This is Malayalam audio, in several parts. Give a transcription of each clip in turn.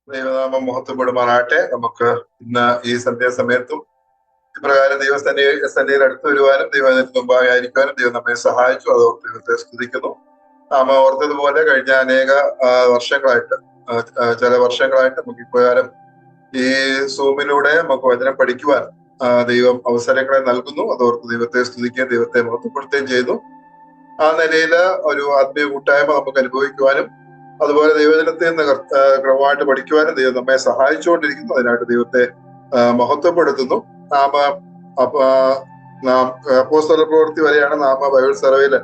ദൈവനാമം മഹത്വപ്പെടുമാറാട്ടെ. നമുക്ക് ഇന്ന് ഈ സന്ധ്യാസമയത്തും ഇപ്രകാരം ദൈവസന്നിധിയിൽ അടുത്തു വരുവാനും ദൈവത്തിന് മുമ്പാകെ ആയിരിക്കാനും ദൈവം നമ്മെ സഹായിച്ചു. അത് ദൈവത്തെ സ്തുതിക്കുന്നു. നാം ഓർത്തതുപോലെ കഴിഞ്ഞ അനേക വർഷങ്ങളായിട്ട് ചില വർഷങ്ങളായിട്ട് നമുക്ക് ഇപ്രകാരം ഈ സൂമിലൂടെ നമുക്ക് വചനം പഠിക്കുവാൻ ദൈവം അവസരങ്ങളെ നൽകുന്നു. അതോർത്ത് ദൈവത്തെ സ്തുതിക്കുകയും ദൈവത്തെ മഹത്വപ്പെടുത്തുകയും ചെയ്തു. ആ നിലയിൽ ഒരു ആത്മീയ കൂട്ടായ്മ നമുക്ക് അനുഭവിക്കുവാനും അതുപോലെ ദൈവജനത്തിൽ നിന്ന് ക്രമമായിട്ട് പഠിക്കുവാനും ദൈവം നമ്മെ സഹായിച്ചുകൊണ്ടിരിക്കുന്നു. അതിനായിട്ട് ദൈവത്തെ മഹത്വപ്പെടുത്തുന്നു. നാം അപ്പോസ്തല പ്രവൃത്തി വരെയാണ് നാം ബൈബിൾ സർവേയില്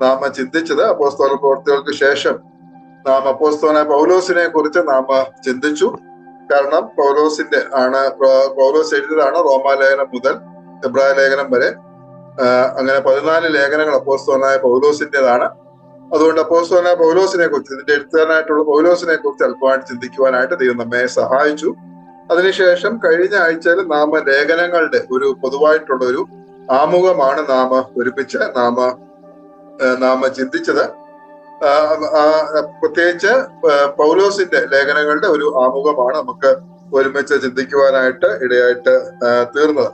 നാം ചിന്തിച്ചത്. അപ്പോസ്തല പ്രവൃത്തികൾക്ക് ശേഷം നാം അപ്പോസ്തലനായ പൗലോസിനെ കുറിച്ച് നാം ചിന്തിച്ചു. കാരണം പൗലോസ് എഴുതിയതാണ് റോമാലേഖനം മുതൽ എബ്രായ ലേഖനം വരെ. അങ്ങനെ 14 ലേഖനങ്ങൾ അപ്പോസ്തലനായ പൗലോസിന്റേതാണ്. അതുകൊണ്ട് അപ്പോസ്തലനായ പൗലോസിനെ കുറിച്ച്, ഇതിന്റെ എഴുത്തുകാരനായിട്ടുള്ള പൗലോസിനെ കുറിച്ച് അല്പമായിട്ട് ചിന്തിക്കുവാനായിട്ട് ദൈവം നമ്മെ സഹായിച്ചു. അതിനുശേഷം കഴിഞ്ഞ ആഴ്ചയിൽ നാം ലേഖനങ്ങളുടെ ഒരു പൊതുവായിട്ടുള്ള ഒരു ആമുഖമാണ് നാം ഒരുമിച്ച് നാം ചിന്തിച്ചത്. പ്രത്യേകിച്ച് പൗലോസിന്റെ ലേഖനങ്ങളുടെ ഒരു ആമുഖമാണ് നമുക്ക് ഒരുമിച്ച് ചിന്തിക്കുവാനായിട്ട് ഇടയായിട്ട് തീർന്നത്.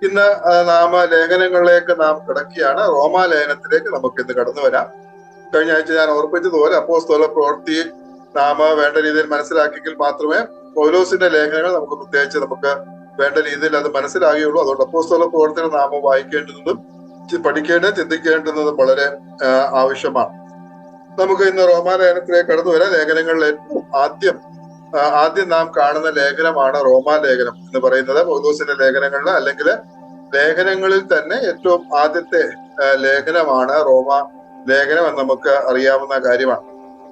ഇന്ന് നാം ലേഖനങ്ങളിലേക്ക് നാം കിടക്കുകയാണ്. റോമാലേഖനത്തിലേക്ക് നമുക്ക് ഇന്ന് കടന്നു വരാം. കഴിഞ്ഞ ആഴ്ച ഞാൻ ഓർപ്പിച്ചതുപോലെ അപ്പോസ്തല പ്രവൃത്തി നാം വേണ്ട രീതിയിൽ മനസ്സിലാക്കിയെങ്കിൽ മാത്രമേ പൗലോസിന്റെ ലേഖനങ്ങൾ നമുക്ക് വേണ്ട രീതിയിൽ അത് മനസ്സിലാകുകയുള്ളൂ. അതുകൊണ്ട് അപ്പോസ്തല പ്രവൃത്തികൾ നാം വായിക്കേണ്ടുന്നതും ചിന്തിക്കേണ്ടതും വളരെ ആവശ്യമാണ്. നമുക്ക് ഇന്ന് റോമാലേഖനത്തിലേക്ക് കടന്നു വരാം. ലേഖനങ്ങളിൽ ഏറ്റവും ആദ്യം നാം കാണുന്ന ലേഖനമാണ് റോമാലേഖനം എന്ന് പറയുന്നത്. പൗലോസിന്റെ ലേഖനങ്ങളിൽ അല്ലെങ്കിൽ ലേഖനങ്ങളിൽ തന്നെ ഏറ്റവും ആദ്യത്തെ ലേഖനമാണ് റോമാ ലേഖനം എന്ന് നമുക്ക് അറിയാവുന്ന കാര്യമാണ്.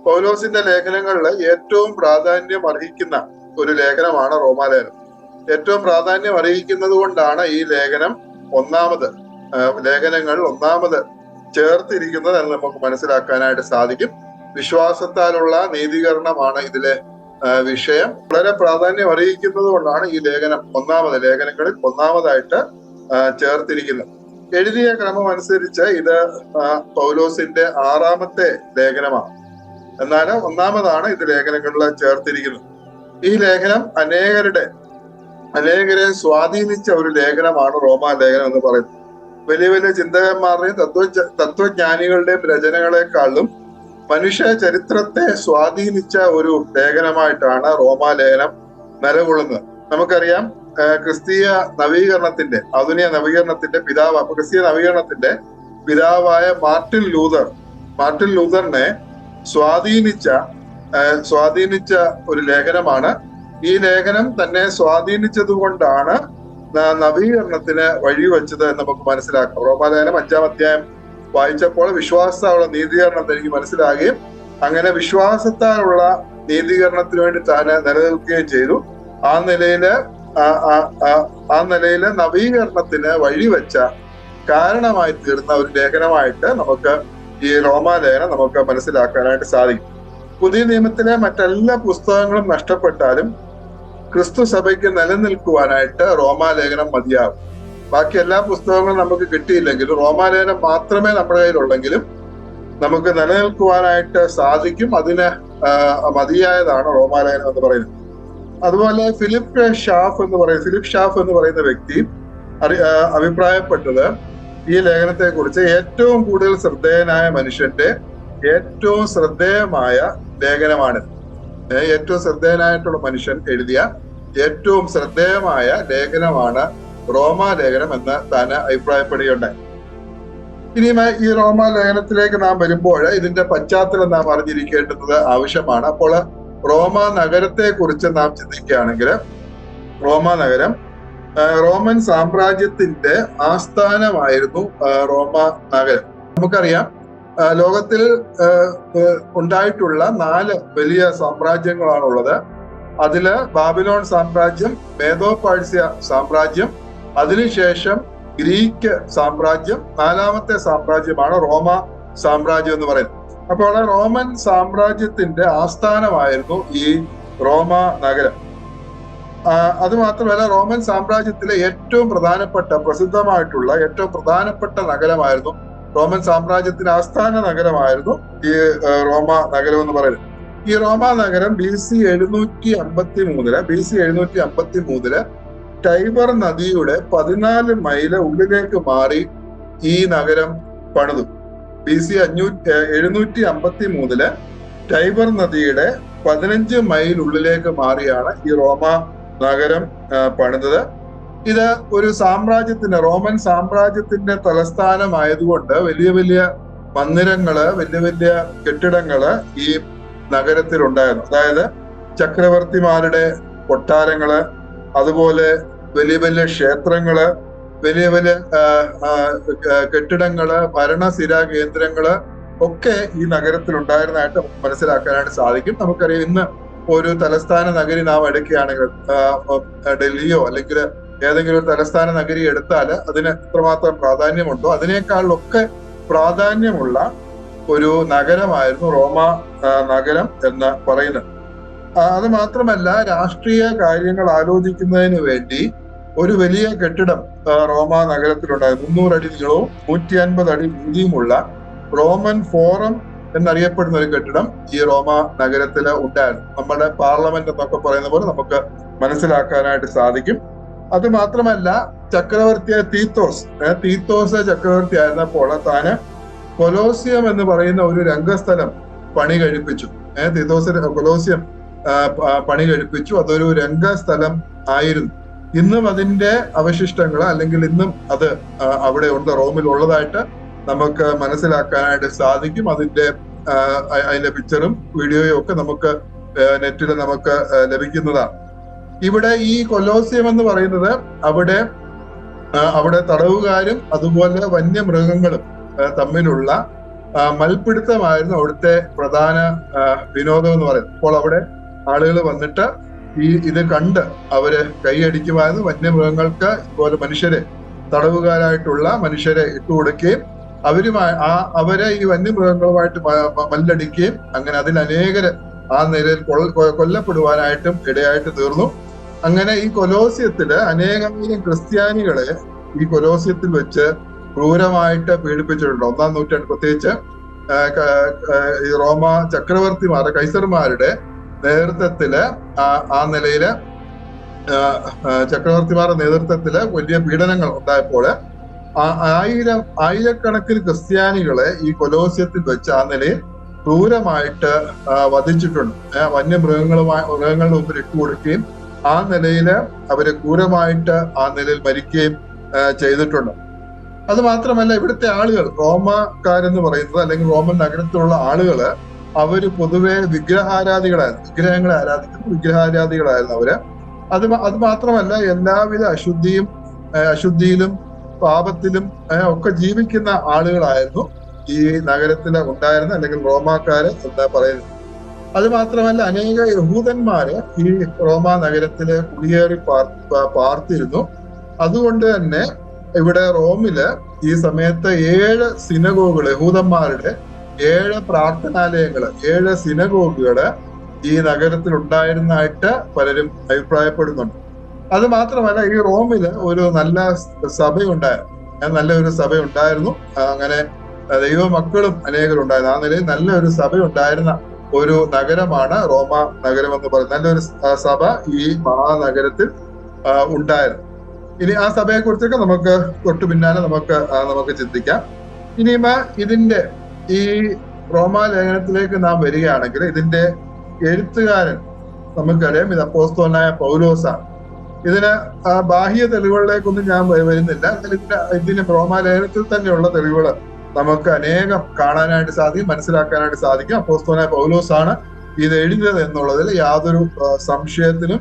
പൗലോസിന്റെ ലേഖനങ്ങളിൽ ഏറ്റവും പ്രാധാന്യം അർഹിക്കുന്ന ഒരു ലേഖനമാണ് റോമാലേഖനം. ഏറ്റവും പ്രാധാന്യം അർഹിക്കുന്നത് കൊണ്ടാണ് ഈ ലേഖനങ്ങൾ ഒന്നാമത് ചേർത്തിരിക്കുന്നത് എന്ന് നമുക്ക് മനസ്സിലാക്കാനായിട്ട് സാധിക്കും. വിശ്വാസത്താലുള്ള നീതീകരണമാണ് ഇതിലെ വിഷയം. വളരെ പ്രാധാന്യം അർഹിക്കുന്നത് കൊണ്ടാണ് ഈ ലേഖനങ്ങളിൽ ഒന്നാമതായിട്ട് ചേർത്തിരിക്കുന്നത്. എഴുതിയ ക്രമം അനുസരിച്ച് ഇത് പൗലോസിന്റെ 6ാമത്തെ ലേഖനമാണ്. എന്നാൽ ഒന്നാമതാണ് ഇത് ലേഖനങ്ങളിൽ ചേർത്തിരിക്കുന്നത്. ഈ ലേഖനം അനേകരെ സ്വാധീനിച്ച ഒരു ലേഖനമാണ് റോമാ ലേഖനം എന്ന് പറയുന്നത്. വലിയ വലിയ ചിന്തകന്മാരുടെയും തത്വജ്ഞാനികളുടെയും രചനകളെക്കാളും മനുഷ്യ ചരിത്രത്തെ സ്വാധീനിച്ച ഒരു ലേഖനമായിട്ടാണ് റോമാ ലേഖനം നിലകൊള്ളുന്നത്. നമുക്കറിയാം, ക്രിസ്തീയ നവീകരണത്തിന്റെ ആധുനിക നവീകരണത്തിന്റെ ക്രിസ്തീയ നവീകരണത്തിന്റെ പിതാവായ മാർട്ടിൻ ലൂതറിനെ സ്വാധീനിച്ച ഒരു ലേഖനമാണ്. ഈ ലേഖനം തന്നെ സ്വാധീനിച്ചത് കൊണ്ടാണ് നവീകരണത്തിന് വഴിവെച്ചത് എന്ന് നമുക്ക് മനസ്സിലാക്കാം. റോമാലേഖനം 5-ാം അധ്യായം വായിച്ചപ്പോൾ വിശ്വാസത്താലുള്ള നീതീകരണം എനിക്ക് മനസ്സിലാകുകയും അങ്ങനെ വിശ്വാസത്താലുള്ള നീതീകരണത്തിന് വേണ്ടി താൻ നിലനിൽക്കുകയും ചെയ്തു. ആ നിലയില് നവീകരണത്തിന് വഴിവെച്ച കാരണമായി തീർന്ന ഒരു ലേഖനമായിട്ട് നമുക്ക് ഈ റോമാലേഖനം നമുക്ക് മനസ്സിലാക്കാനായിട്ട് സാധിക്കും. പുതിയ നിയമത്തിലെ മറ്റെല്ലാ പുസ്തകങ്ങളും നഷ്ടപ്പെട്ടാലും ക്രിസ്തു സഭയ്ക്ക് നിലനിൽക്കുവാനായിട്ട് റോമാലേഖനം മതിയാകും. ബാക്കി എല്ലാ പുസ്തകങ്ങളും നമുക്ക് കിട്ടിയില്ലെങ്കിലും റോമാലേഖനം മാത്രമേ നമ്മുടെ കയ്യിലുള്ളെങ്കിലും നമുക്ക് നിലനിൽക്കുവാനായിട്ട് സാധിക്കും. അതിന് മതിയായതാണ് റോമാലേഖനം എന്ന് പറയുന്നത്. അതുപോലെ ഫിലിപ്പ് ഷാഫ് എന്ന് പറയുന്ന വ്യക്തി അഭിപ്രായപ്പെട്ടത് ഈ ലേഖനത്തെ കുറിച്ച് ഏറ്റവും കൂടുതൽ ശ്രദ്ധേയനായ മനുഷ്യന്റെ ഏറ്റവും ശ്രദ്ധേയമായ ലേഖനമാണ്. ഏറ്റവും ശ്രദ്ധേയനായിട്ടുള്ള മനുഷ്യൻ എഴുതിയ ഏറ്റവും ശ്രദ്ധേയമായ ലേഖനമാണ് റോമാ ലേഖനം എന്ന് താൻ അഭിപ്രായപ്പെടുകയുണ്ടായി. ഇനി ഈ റോമാ ലേഖനത്തിലേക്ക് നാം വരുമ്പോൾ ഇതിന്റെ പശ്ചാത്തലം നാം അറിഞ്ഞിരിക്കേണ്ടുന്നത് ആവശ്യമാണ്. അപ്പോൾ റോമാ നഗരത്തെ കുറിച്ച് നാം ചിന്തിക്കുകയാണെങ്കിൽ, റോമാ നഗരം റോമൻ സാമ്രാജ്യത്തിന്റെ ആസ്ഥാനമായിരുന്നു റോമാ നഗരം. നമുക്കറിയാം, ലോകത്തിൽ ഉണ്ടായിട്ടുള്ള 4 വലിയ സാമ്രാജ്യങ്ങളാണുള്ളത്. അതില് ബാബിലോൺ സാമ്രാജ്യം, മേദോ പാഴ്സ്യ സാമ്രാജ്യം, അതിനുശേഷം ഗ്രീക്ക് സാമ്രാജ്യം, 4ാമത്തെ സാമ്രാജ്യമാണ് റോമ സാമ്രാജ്യം എന്ന് പറയുന്നത്. അപ്പോൾ റോമൻ സാമ്രാജ്യത്തിന്റെ ആസ്ഥാനമായിരുന്നു ഈ റോമ നഗരം. അതുമാത്രമല്ല, റോമൻ സാമ്രാജ്യത്തിലെ ഏറ്റവും പ്രസിദ്ധമായിട്ടുള്ള ഏറ്റവും പ്രധാനപ്പെട്ട നഗരമായിരുന്നു, റോമൻ സാമ്രാജ്യത്തിന്റെ ആസ്ഥാന നഗരമായിരുന്നു ഈ റോമ നഗരം എന്ന് പറയുന്നത്. ഈ റോമാ നഗരം BC 753 ടൈബർ നദിയുടെ 14 മൈല് ഉള്ളിലേക്ക് മാറി ഈ നഗരം പണിതു. BC 753 ടൈബർ നദിയുടെ 15 മൈൽ ഉള്ളിലേക്ക് മാറിയാണ് ഈ റോമ നഗരം പണിതത്. ഇത് ഒരു റോമൻ സാമ്രാജ്യത്തിന്റെ തലസ്ഥാനമായതുകൊണ്ട് വലിയ വലിയ മന്ദിരങ്ങള്, വലിയ വലിയ കെട്ടിടങ്ങള് ഈ നഗരത്തിലുണ്ടായിരുന്നു. അതായത് ചക്രവർത്തിമാരുടെ കൊട്ടാരങ്ങള്, അതുപോലെ വലിയ വലിയ ക്ഷേത്രങ്ങള്, വലിയ വലിയ കെട്ടിടങ്ങള്, ഭരണസിരാ കേന്ദ്രങ്ങള് ഒക്കെ ഈ നഗരത്തിൽ ഉണ്ടായിരുന്നതായിട്ട് നമുക്ക് മനസ്സിലാക്കാനായിട്ട് സാധിക്കും. നമുക്കറിയാം, ഇന്ന് ഒരു തലസ്ഥാന നഗരി നാം എടുക്കുകയാണെങ്കിൽ, ഡൽഹിയോ അല്ലെങ്കിൽ ഏതെങ്കിലും ഒരു തലസ്ഥാന നഗരി എടുത്താൽ അതിന് എത്രമാത്രം പ്രാധാന്യമുണ്ടോ അതിനേക്കാളൊക്കെ പ്രാധാന്യമുള്ള ഒരു നഗരമായിരുന്നു റോമ നഗരം എന്ന് പറയുന്നത്. അത് മാത്രമല്ല, രാഷ്ട്രീയ കാര്യങ്ങൾ ആലോചിക്കുന്നതിന് വേണ്ടി ഒരു വലിയ കെട്ടിടം റോമ നഗരത്തിലുണ്ടായിരുന്നു. 300 അടി നീളവും 150 അടി വീതിയുമുള്ള റോമൻ ഫോറം എന്നറിയപ്പെടുന്ന ഒരു കെട്ടിടം ഈ റോമ നഗരത്തില് ഉണ്ടായിരുന്നു. നമ്മുടെ പാർലമെന്റ് എന്നൊക്കെ പറയുന്ന പോലെ നമുക്ക് മനസ്സിലാക്കാനായിട്ട് സാധിക്കും. അത് മാത്രമല്ല, ചക്രവർത്തിയായ തീത്തോസ് ചക്രവർത്തി ആയിരുന്നപ്പോൾ താന് കൊലോസിയം എന്ന് പറയുന്ന ഒരു രംഗസ്ഥലം പണി കഴിപ്പിച്ചു. കൊലോസിയം പണി കഴിപ്പിച്ചു. അതൊരു രംഗസ്ഥലം ആയിരുന്നു. ഇന്നും അതിന്റെ അവശിഷ്ടങ്ങൾ, അല്ലെങ്കിൽ ഇന്നും അത് അവിടെ ഉണ്ട്, റോമിൽ ഉള്ളതായിട്ട് നമുക്ക് മനസ്സിലാക്കാനായിട്ട് സാധിക്കും. അതിന്റെ പിക്ചറും വീഡിയോയും ഒക്കെ നമുക്ക് നെറ്റിൽ നമുക്ക് ലഭിക്കുന്നതാണ്. ഇവിടെ ഈ കൊലോസിയം എന്ന് പറയുന്നത് അവിടെ തടവുകാരും അതുപോലെ വന്യമൃഗങ്ങളും തമ്മിലുള്ള മൽപിടുത്തമായിരുന്നു അവിടുത്തെ പ്രധാന വിനോദം എന്ന് പറയുന്നത്. അപ്പോൾ അവിടെ ആളുകൾ വന്നിട്ട് ഇത് കണ്ട് അവര് കൈയടിക്കുമായിരുന്നു. വന്യമൃഗങ്ങൾക്ക് ഇതുപോലെ തടവുകാരായിട്ടുള്ള മനുഷ്യരെ ഇട്ടുകൊടുക്കുകയും അവരെ ഈ വന്യമൃഗങ്ങളുമായിട്ട് മല്ലടിക്കുകയും അങ്ങനെ അതിൽ അനേകര് ആ നിലയിൽ കൊല്ലപ്പെടുവാനായിട്ടും ഇടയായിട്ട് തീർന്നു. അങ്ങനെ ഈ കൊലോസിയത്തില് അനേകം ക്രിസ്ത്യാനികളെ ഈ കൊലോസിയത്തിൽ വെച്ച് ക്രൂരമായിട്ട് പീഡിപ്പിച്ചിട്ടുണ്ട്. 1-ാം നൂറ്റാണ്ട് പ്രത്യേകിച്ച് ഈ റോമ കൈസർമാരുടെ നേതൃത്വത്തില് ആ നിലയില് ചക്രവർത്തിമാരുടെ നേതൃത്വത്തില് വലിയ പീഡനങ്ങൾ ഉണ്ടായപ്പോൾ ആയിരക്കണക്കിന് ക്രിസ്ത്യാനികളെ ഈ കൊലോസിയത്തിൽ വെച്ച് ആ നിലയിൽ ക്രൂരമായിട്ട് വധിച്ചിട്ടുണ്ട്. മൃഗങ്ങളുടെ മുമ്പിൽ ഇട്ടുകൊടുക്കുകയും ആ നിലയില് അവര് ക്രൂരമായിട്ട് ആ നിലയിൽ മരിക്കുകയും ചെയ്തിട്ടുണ്ട്. അത് മാത്രമല്ല, ഇവിടുത്തെ ആളുകൾ, റോമക്കാരെന്ന് പറയുന്നത് അല്ലെങ്കിൽ റോമൻ നഗരത്തിലുള്ള ആളുകള്, അവര് പൊതുവെ വിഗ്രഹങ്ങളെ വിഗ്രഹാരാധികളായിരുന്നു അവര്. അത് മാത്രമല്ല, എല്ലാവിധ അശുദ്ധിയിലും പാപത്തിലും ഒക്കെ ജീവിക്കുന്ന ആളുകളായിരുന്നു ഈ നഗരത്തിൽ ഉണ്ടായിരുന്ന അല്ലെങ്കിൽ റോമാക്കാര് എന്ന് പറയുന്നത്. അത് മാത്രമല്ല, അനേക യഹൂദന്മാര് ഈ റോമ നഗരത്തില് കുടിയേറി പാർത്തിരുന്നു. അതുകൊണ്ട് തന്നെ ഇവിടെ റോമില് ഈ സമയത്ത് 7 സിനഗോഗുകൾ, യഹൂദന്മാരുടെ 7 പ്രാർത്ഥനാലയങ്ങള്, 7 സിനഗോഗുകള് ഈ നഗരത്തിൽ ഉണ്ടായിരുന്നതായിട്ട് പലരും അഭിപ്രായപ്പെടുന്നുണ്ട്. അത് മാത്രമല്ല, ഈ റോമില് ഒരു നല്ലൊരു സഭയുണ്ടായിരുന്നു. അങ്ങനെ ദൈവമക്കളും അനേകരുണ്ടായിരുന്നു. ആ നിലയിൽ നല്ലൊരു സഭയുണ്ടായിരുന്ന ഒരു നഗരമാണ് റോമ നഗരം എന്ന് പറയുന്നത്. നല്ലൊരു സഭ ഈ മഹാനഗരത്തിൽ ഉണ്ടായിരുന്നു. ഇനി ആ സഭയെ കുറിച്ചൊക്കെ നമുക്ക് തൊട്ടു പിന്നാലെ നമുക്ക് ചിന്തിക്കാം. ഇനിയും ഇതിന്റെ ഈ റോമാ ലേഖനത്തിലേക്ക് നാം വരികയാണെങ്കിൽ, ഇതിന്റെ എഴുത്തുകാരൻ നമുക്കറിയാം, ഇത് അപ്പോസ്തലനായ പൗലോസാണ്. ഇതിന് ബാഹ്യ തെളിവുകളിലേക്കൊന്നും ഞാൻ വരുന്നില്ല. ഇതിന് റോമാ ലേഖനത്തിൽ തന്നെയുള്ള തെളിവുകൾ നമുക്ക് അനേകം കാണാനായിട്ട് സാധിക്കും, മനസ്സിലാക്കാനായിട്ട് സാധിക്കും. അപ്പോസ്തലനായ പൗലോസാണ് ഇത് എഴുതിയത് എന്നുള്ളതിൽ യാതൊരു സംശയത്തിനും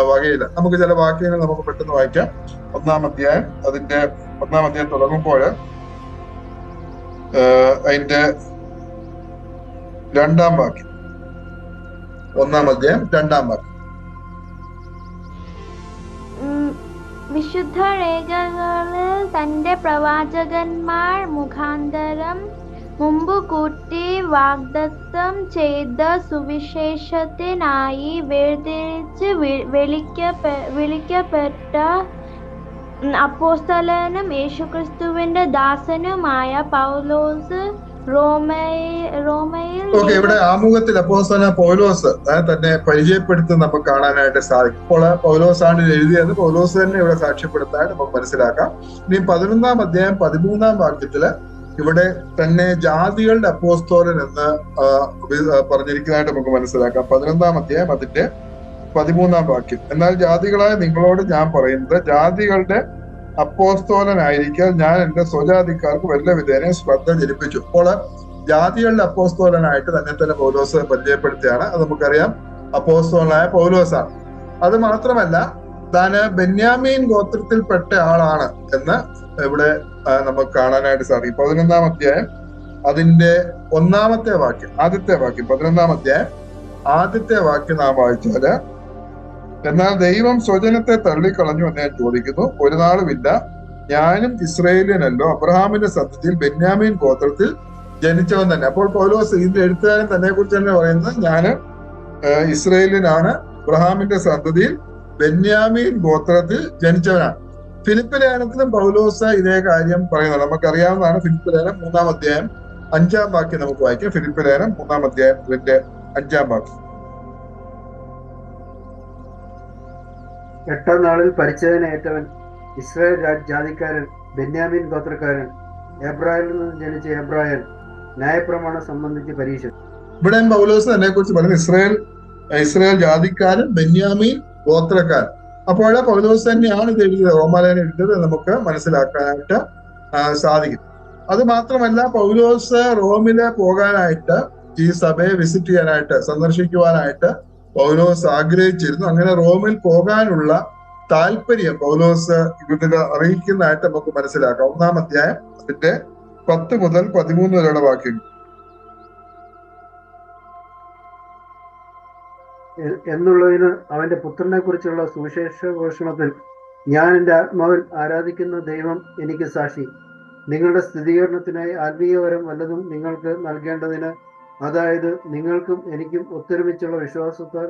വകയില്ല. നമുക്ക് ചില വാക്യങ്ങൾ നമുക്ക് പെട്ടെന്ന് വായിക്കാം. 1-ാം അധ്യായം തുടങ്ങുമ്പോൾ അതിന്റെ 2-ാം വാക്യം, 1-ാം അധ്യായം 2-ാം വാക്യം. വിശുദ്ധ രേഖകളിൽ തന്റെ പ്രവാചകന്മാർ മുഖാന്തരം മുമ്പുകൂട്ടി വാഗ്ദത്തം ചെയ്ത സുവിശേഷത്തിനായി വേർതിരിച്ച് വിളിക്കപ്പെട്ട അപ്പോസ്തലനും യേശുക്രിസ്തുവിന്റെ ദാസനുമായ പൗലോസ് റോമയിൽ ഓക്കെ, ഇവിടെ ആമുഖത്തിൽ അപ്പോസ്തലനായ പൗലോസ് തന്നെ പരിചയപ്പെടുത്തി നമുക്ക് കാണാനായിട്ട് സാധിക്കും. ഇപ്പോൾ പൗലോസാണ് എഴുതിയത്, പൗലോസ് തന്നെ ഇവിടെ സാക്ഷ്യപ്പെടുത്താൻ നമുക്ക് മനസ്സിലാക്കാം. ഇനി 11-ാം അധ്യായം 13-ാം വാക്യത്തില് ഇവിടെ തന്നെ ജാതികളുടെ അപ്പോസ്തലൻ എന്ന് പറഞ്ഞിരിക്കുന്നതായിട്ട് നമുക്ക് മനസ്സിലാക്കാം. 11-ാം അധ്യായം അതിന്റെ 13-ാം വാക്യം. എന്നാൽ ജാതികളായ നിങ്ങളോട് ഞാൻ പറയുന്നത്, ജാതികളുടെ അപ്പോസ്തലനായിരിക്കാൻ ഞാൻ എന്റെ സ്വജാതിക്കാർക്ക് വല്ല വിധേന ശ്രദ്ധ ജനിപ്പിച്ചു. അപ്പോൾ ജാതികളുടെ അപ്പോസ്തലനായിട്ട് തന്നെ പൗലോസ് പരിചയപ്പെടുത്തിയാണ്. അത് നമുക്കറിയാം, അപ്പോസ്തലനായ പൗലോസാണ്. അത് മാത്രമല്ല, താന് ബെന്യാമീൻ ഗോത്രത്തിൽപ്പെട്ട ആളാണ് എന്ന് ഇവിടെ നമുക്ക് കാണാനായിട്ട് സാധിക്കും. 11-ാം അധ്യായം അതിന്റെ 1-ാമത്തെ വാക്യം, ആദ്യത്തെ വാക്യം, 11-ാം അധ്യായം ആദ്യത്തെ വാക്യം നാം വായിച്ചാല്, എന്നാൽ ദൈവം സ്വജനത്തെ തള്ളിക്കളഞ്ഞു എന്ന് ഞാൻ ചോദിക്കുന്നു. ഒരു നാളുമില്ല, ഞാനും ഇസ്രായേലിയനല്ലോ, അബ്രഹാമിന്റെ സന്തതിയിൽ ബെന്യാമീൻ ഗോത്രത്തിൽ ജനിച്ചവൻ തന്നെ. അപ്പോൾ പൗലോസ് ഇതിന്റെ എഴുത്തുകാരൻ തന്നെ കുറിച്ച് തന്നെ പറയുന്നത്, ഞാന് ഇസ്രായേലിയനാണ്, അബ്രഹാമിന്റെ സന്തതിയിൽ ബെന്യാമീൻ ഗോത്രത്തിൽ ജനിച്ചവനാണ്. ഫിലിപ്പ് ലേഖനത്തിലും പൗലോസ് ഇതേ കാര്യം പറയുന്നത് നമുക്കറിയാവുന്നതാണ്. ഫിലിപ്പ് ലേഖനം 3-ാം അധ്യായം 5-ാം വാക്യം നമുക്ക് വായിക്കാം. ഫിലിപ്പ് ലേഖനം 3-ാം അധ്യായം 5-ാം വാക്യം. 8-ാം നാളിൽ പരിച്ഛേദനയേറ്റവൻ, ഇസ്രായേൽ ജാതിക്കാരൻ, ബെന്യാമീൻ ഗോത്രക്കാരൻ, എബ്രായിൽ നിന്ന് ജനിച്ച എബ്രായൻ, ന്യായപ്രമാണം സംബന്ധിച്ച് പരീക്ഷ. ഇവിടെ പൗലോസ് തന്നെ കുറിച്ച് പറയുന്നത് ഇസ്രായേൽ ജാതിക്കാരൻ, ബെന്യാമീൻ ഗോത്രക്കാരൻ. അപ്പോൾ പൗലോസ് തന്നെയാണ് ഇത് എഴുതിയത്, റോമാലേഖനം എഴുതിയത് നമുക്ക് മനസ്സിലാക്കാനായിട്ട് സാധിക്കും. അത് മാത്രമല്ല, പൗലോസ് റോമില് പോകാനായിട്ട്, ഈ സഭയെ വിസിറ്റ് ചെയ്യാനായിട്ട്, സന്ദർശിക്കുവാനായിട്ട് പൗലോസ് ആഗ്രഹിച്ചിരുന്നു. അങ്ങനെ റോമിൽ പോകാനുള്ള താല്പര്യം പൗലോസ് ഇതിൽ അറിയിക്കുന്നതായിട്ട് നമുക്ക് മനസ്സിലാക്കാം. 1-ാം അധ്യായം അതിന്റെ 10 മുതൽ 13 വരെയുള്ള വാക്യങ്ങൾ. എന്നുള്ളതിന് അവന്റെ പുത്രനെ കുറിച്ചുള്ള സുവിശേഷ ഘോഷണത്തിൽ ഞാൻ എൻ്റെ ആത്മാവിൽ ആരാധിക്കുന്ന ദൈവം എനിക്ക് സാക്ഷി. നിങ്ങളുടെ സ്ഥിരീകരണത്തിനായി ആത്മീയപരം വല്ലതും നിങ്ങൾക്ക് നൽകേണ്ടതിന്, അതായത് നിങ്ങൾക്കും എനിക്കും ഒത്തൊരുമിച്ചുള്ള വിശ്വാസത്താൽ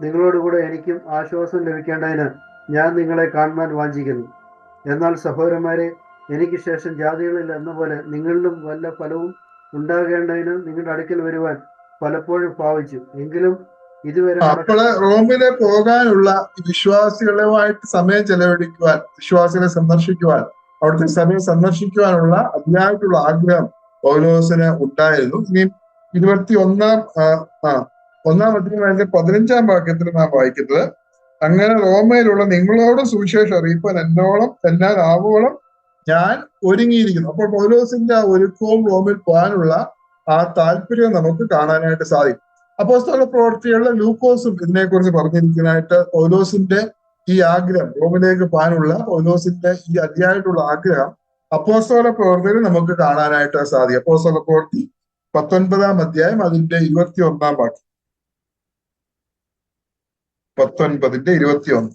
നിങ്ങളോടുകൂടെ എനിക്കും ആശ്വാസം ലഭിക്കേണ്ടതിന് ഞാൻ നിങ്ങളെ കാണുവാൻ വാഞ്ചിക്കുന്നു. എന്നാൽ സഹോദരന്മാരെ, എനിക്ക് ശേഷം ജാതികളിൽ എന്ന പോലെ നിങ്ങളിലും വല്ല ഫലവും ഉണ്ടാകേണ്ടതിന് നിങ്ങളുടെ അടുക്കൽ വരുവാൻ പലപ്പോഴും ഭാവിച്ചു. എങ്കിലും ഇതുവരെ അപ്പോൾ റോമിലെ പോകാനുള്ള വിശ്വാസികളുമായിട്ട് സമയം ചെലവഴിക്കുവാൻ, വിശ്വാസികളെ സന്ദർശിക്കുവാൻ, അവിടുത്തെ സമയം സന്ദർശിക്കുവാനുള്ള അതിയായിട്ടുള്ള ആഗ്രഹം പൗലോസിന് ഉണ്ടായിരുന്നു. ഇനി 21-ാം അധ്യായം 15-ാം വാക്യത്തിൽ നാം വായിക്കുന്നത്, അങ്ങനെ റോമയിലുള്ള നിങ്ങളോട് സുവിശേഷം അറിയിപ്പാൻ എന്നാൽ ആവോളം ഞാൻ ഒരുങ്ങിയിരിക്കുന്നു. അപ്പോൾ പൗലോസിന്റെ ആ ഒരുക്കവും റോമിൽ പോകാനുള്ള ആ താല്പര്യവും നമുക്ക് കാണാനായിട്ട് സാധിക്കും. അപ്പോസ്തല പ്രവർത്തികളിലെ ലൂക്കോസും ഇതിനെക്കുറിച്ച് പറഞ്ഞിരിക്കുന്നതായിട്ട് പൗലോസിന്റെ ഈ ആഗ്രഹം, റോമിലേക്ക് പോകാനുള്ള പൗലോസിന്റെ ഈ അതിയായിട്ടുള്ള ആഗ്രഹം അപ്പോസ്തല പ്രവർത്തിയിൽ നമുക്ക് കാണാനായിട്ട് സാധിക്കും. അപ്പോസ്തല പ്രവർത്തി 19-ാം അധ്യായം അതിന്റെ 21-ാം വാക്യം. 19-ന്റെ 21.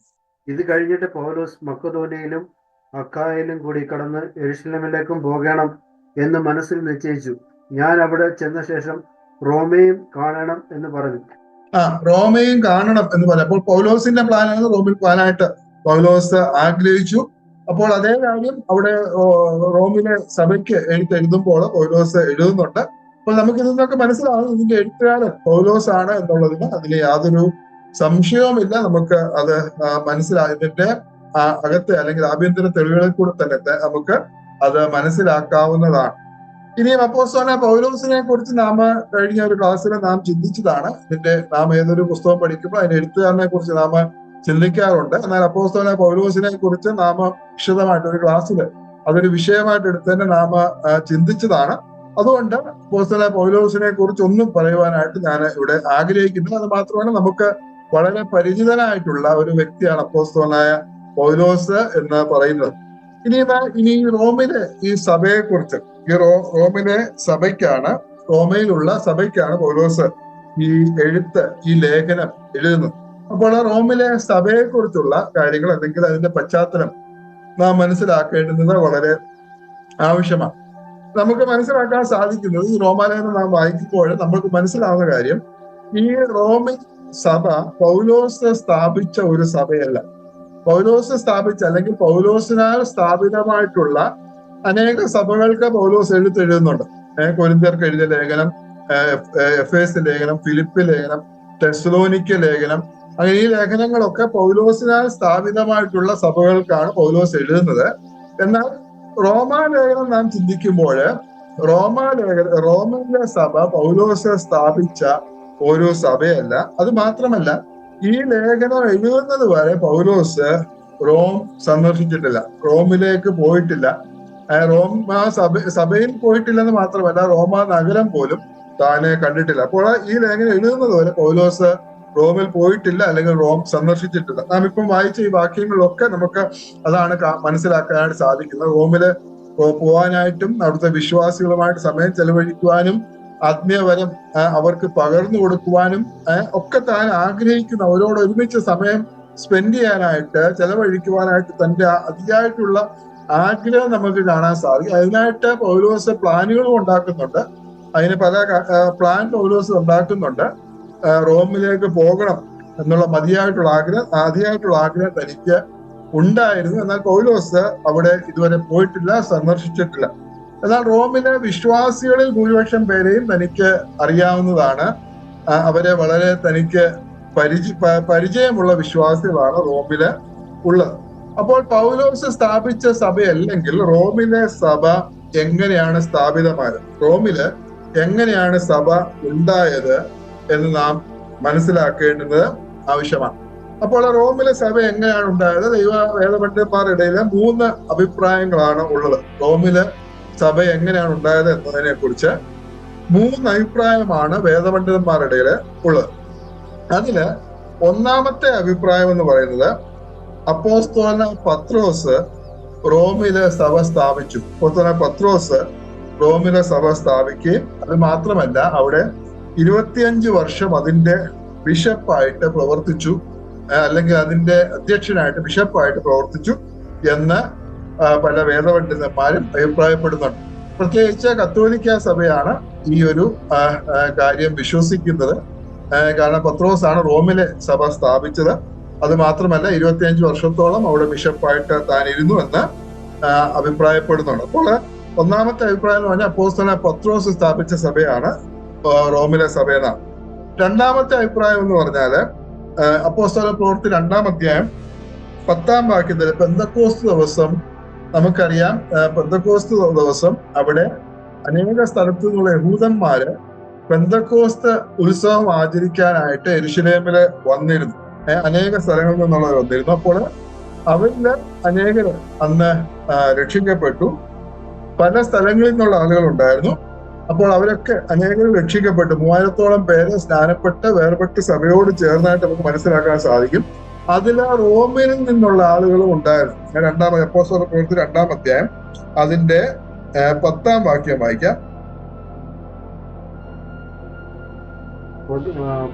ഇത് കഴിഞ്ഞിട്ട് പൗലോസ് മക്കദോനിയയിലും അക്കായയിലും കൂടി കടന്ന് യെരുശലേമിലേക്കും പോകണം എന്ന് മനസ്സിൽ നിശ്ചയിച്ചു. ഞാൻ അവിടെ ചെന്ന ശേഷം റോമയും കാണണം എന്ന് പറഞ്ഞു. റോമയും കാണണം എന്ന് പറഞ്ഞു. അപ്പോൾ പൗലോസിന്റെ പ്ലാനാണ് റോമിൽ പോകാനായിട്ട് പൗലോസ് ആഗ്രഹിച്ചു. അപ്പോൾ അതേ കാര്യം അവിടെ റോമിലെ സഭയ്ക്ക് എഴുതുമ്പോൾ പൗലോസ് എഴുതുന്നുണ്ട്. അപ്പോൾ നമുക്ക് ഇതിന്നൊക്കെ മനസ്സിലാവും ഇതിന്റെ എഴുത്തുകാരൻ പൗലോസ് ആണ് എന്നുള്ളതിന് അതിൽ യാതൊരു സംശയവുമില്ല. നമുക്ക് അത് ഇതിന്റെ അകത്തെ അല്ലെങ്കിൽ ആഭ്യന്തര തെളിവുകളിൽ കൂടെ തന്നെ നമുക്ക് അത് മനസ്സിലാക്കാവുന്നതാണ്. ഇനിയും അപ്പോസ്തലനായ പൗലോസിനെ കുറിച്ച് നാം കഴിഞ്ഞ ഒരു ക്ലാസ്സിൽ നാം ചിന്തിച്ചതാണ്. നാം ഏതൊരു പുസ്തകം പഠിക്കുമ്പോൾ അതിന്റെ എഴുത്തുകാരനെ കുറിച്ച് നാം ചിന്തിക്കാറുണ്ട്. എന്നാൽ അപ്പോസ്തലനായ പൗലോസിനെ കുറിച്ച് നാം വിശദമായിട്ട് ഒരു ക്ലാസ്സിൽ അതൊരു വിഷയമായിട്ട് എടുത്ത് തന്നെ നാം ചിന്തിച്ചതാണ്. അതുകൊണ്ട് അപ്പോസ്തലനായ പൗലോസിനെ കുറിച്ച് ഒന്നും പറയുവാനായിട്ട് ഞാൻ ഇവിടെ ആഗ്രഹിക്കുന്നു. അത് മാത്രമല്ല, നമുക്ക് വളരെ പരിചിതനായിട്ടുള്ള ഒരു വ്യക്തിയാണ് അപ്പോസ്തലനായ പൗലോസ് എന്ന് പറയുന്നത്. ഇനി റോമിലെ ഈ സഭയെ കുറിച്ച്, ഈ റോമിലെ റോമയിലുള്ള സഭയ്ക്കാണ് പൗലോസ് ഈ ലേഖനം എഴുതുന്നത്. അപ്പോൾ റോമിലെ സഭയെ കുറിച്ചുള്ള കാര്യങ്ങൾ അല്ലെങ്കിൽ അതിന്റെ പശ്ചാത്തലം നാം മനസ്സിലാക്കേണ്ടുന്നത് വളരെ ആവശ്യമാണ്. നമുക്ക് മനസ്സിലാക്കാൻ സാധിക്കുന്നത് ഈ റോമാലേഖനം നാം വായിക്കുമ്പോൾ നമുക്ക് മനസ്സിലാവുന്ന കാര്യം, ഈ റോമിൽ സഭ പൗലോസ് സ്ഥാപിച്ച ഒരു സഭയല്ല. പൗലോസ് സ്ഥാപിച്ച അല്ലെങ്കിൽ പൗലോസിനാൽ സ്ഥാപിതമായിട്ടുള്ള അനേക സഭകൾക്ക് പൗലോസ് എഴുതുന്നുണ്ട്. കൊരിന്ത്യർക്ക് എഴുതിയ ലേഖനം, എഫേസ് ലേഖനം, ഫിലിപ്പ് ലേഖനം, തെസ്സലോനിക്ക ലേഖനം, അങ്ങനെ ഈ ലേഖനങ്ങളൊക്കെ പൗലോസിനാൽ സ്ഥാപിതമായിട്ടുള്ള സഭകൾക്കാണ് പൗലോസ് എഴുതുന്നത്. എന്നാൽ റോമാലേഖനം നാം ചിന്തിക്കുമ്പോൾ റോമിലെ സഭ പൗലോസ് സ്ഥാപിച്ച ഒരു സഭയല്ല. അത് മാത്രമല്ല, ഈ ലേഖനം എഴുതുന്നത് വരെ പൗലോസ് റോം സന്ദർശിച്ചിട്ടില്ല, റോമിലേക്ക് പോയിട്ടില്ല. സഭയിൽ പോയിട്ടില്ലെന്ന് മാത്രമല്ല, റോമ നഗരം പോലും താനെ കണ്ടിട്ടില്ല. അപ്പോൾ ഈ ലേഖനം എഴുതുന്നത് വരെ പൗലോസ് റോമിൽ പോയിട്ടില്ല, അല്ലെങ്കിൽ റോം സന്ദർശിച്ചിട്ടില്ല. നാം ഇപ്പം വായിച്ച ഈ വാക്യങ്ങളിലൊക്കെ നമുക്ക് അതാണ് മനസ്സിലാക്കാനായിട്ട് സാധിക്കുന്നത്. റോമില് പോവാനായിട്ടും അവിടുത്തെ വിശ്വാസികളുമായിട്ട് സമയം ചെലവഴിക്കുവാനും ആത്മീയവരം അവർക്ക് പകർന്നു കൊടുക്കുവാനും ഒക്കെ താൻ ആഗ്രഹിക്കുന്ന, അവരോട് ഒരുമിച്ച് സമയം സ്പെൻഡ് ചെയ്യാനായിട്ട്, ചെലവഴിക്കുവാനായിട്ട് തന്റെ അതിയായിട്ടുള്ള ആഗ്രഹം നമുക്ക് കാണാൻ സാധിക്കും. അതിനായിട്ട് പൗലോസ് പ്ലാനുകളും ഉണ്ടാക്കുന്നുണ്ട്. അതിന് പല പ്ലാൻ പൗലോസ് ഉണ്ടാക്കുന്നുണ്ട്. റോമിലേക്ക് പോകണം എന്നുള്ള അതിയായിട്ടുള്ള ആഗ്രഹം തനിക്ക് ഉണ്ടായിരുന്നു. എന്നാൽ പൗലോസ് അവിടെ ഇതുവരെ പോയിട്ടില്ല, സന്ദർശിച്ചിട്ടില്ല. എന്നാൽ റോമിലെ വിശ്വാസികളിൽ ഭൂരിപക്ഷം പേരെയും തനിക്ക് അറിയാവുന്നതാണ്. അവരെ വളരെ തനിക്ക് പരിചയമുള്ള വിശ്വാസികളാണ് റോമില് ഉള്ളത്. അപ്പോൾ പൗലോസ് സ്ഥാപിച്ച സഭയല്ലെങ്കിൽ റോമിലെ സഭ എങ്ങനെയാണ് സ്ഥാപിതമായത്, റോമില് എങ്ങനെയാണ് സഭ ഉണ്ടായത് എന്ന് നാം മനസ്സിലാക്കേണ്ടത് ആവശ്യമാണ്. അപ്പോൾ റോമിലെ സഭ എങ്ങനെയാണ് ഉണ്ടായത്? വേദപണ്ഡിതന്മാരുടെ ഇടയിൽ 3 അഭിപ്രായങ്ങളാണ് ഉള്ളത്. റോമിലെ സഭ എങ്ങനെയാണ് ഉണ്ടായത് എന്നതിനെ കുറിച്ച് 3 അഭിപ്രായമാണ് വേദപണ്ഡിതന്മാരുടെ ഇടയിൽ ഉള്ളത്. അതില് ഒന്നാമത്തെ അഭിപ്രായം എന്ന് പറയുന്നത്, അപ്പോസ്തലൻ പത്രോസ് റോമിലെ സഭ സ്ഥാപിച്ചു. അപ്പോസ്തലൻ പത്രോസ് റോമിലെ സഭ സ്ഥാപിക്കുകയും അത് മാത്രമല്ല അവിടെ 25 വർഷം അതിന്റെ ബിഷപ്പായിട്ട് പ്രവർത്തിച്ചു, അല്ലെങ്കിൽ അതിന്റെ അധ്യക്ഷനായിട്ട് ബിഷപ്പായിട്ട് പ്രവർത്തിച്ചു എന്ന് പല വേദപണ്ഡിതന്മാരും അഭിപ്രായപ്പെടുന്നുണ്ട്. പ്രത്യേകിച്ച് കത്തോലിക്ക സഭയാണ് ഈ ഒരു കാര്യം വിശ്വസിക്കുന്നത്. കാരണം പത്രോസാണ് റോമിലെ സഭ സ്ഥാപിച്ചത്. അത് മാത്രമല്ല 25 വർഷത്തോളം അവിടെ ബിഷപ്പായിട്ട് താൻ ഇരുന്നു എന്ന് അഭിപ്രായപ്പെടുന്നുണ്ട്. അപ്പോൾ ഒന്നാമത്തെ അഭിപ്രായം എന്ന് പറഞ്ഞാൽ അപ്പോസ്തലൻ പത്രോസ് സ്ഥാപിച്ച സഭയാണ് റോമിലെ സഭ എന്നാണ്. രണ്ടാമത്തെ അഭിപ്രായം എന്ന് പറഞ്ഞാല് അപ്പോസ്തല പ്രവൃത്തി 2-ാം അധ്യായം 10-ാം വാക്യത്തിൽ പെന്തക്കോസ്ത് ദിവസം നമുക്കറിയാം, പെന്തക്കോസ്ത് ദിവസം അവിടെ അനേക സ്ഥലത്തു നിന്നുള്ള യഹൂദന്മാര് പെന്തക്കോസ്ത് ഉത്സവം ആചരിക്കാനായിട്ട് യെരുശലേമില് വന്നിരുന്നു. അനേക സ്ഥലങ്ങളിൽ നിന്നുള്ളവർ വന്നിരുന്നു. അപ്പോൾ അവരില് അനേകർ അന്ന് രക്ഷിക്കപ്പെട്ടു. പല സ്ഥലങ്ങളിൽ നിന്നുള്ള ആളുകൾ ഉണ്ടായിരുന്നു. അപ്പോൾ അവരൊക്കെ അനേകർ രക്ഷിക്കപ്പെട്ടു. 3000-ഓളം പേര് സ്നാനപ്പെട്ട് വേർപെട്ട് സഭയോട് ചേർന്നായിട്ട് നമുക്ക് മനസ്സിലാക്കാൻ സാധിക്കും. അതിൽ റോമിൽ നിന്നുള്ള ആളുകളും ഉണ്ടായിരുന്നു. അപ്പോസ്തല പ്രവൃത്തി 2-ാം അധ്യായം അതിന്റെ 10-ാം വാക്യം വായിക്കാം.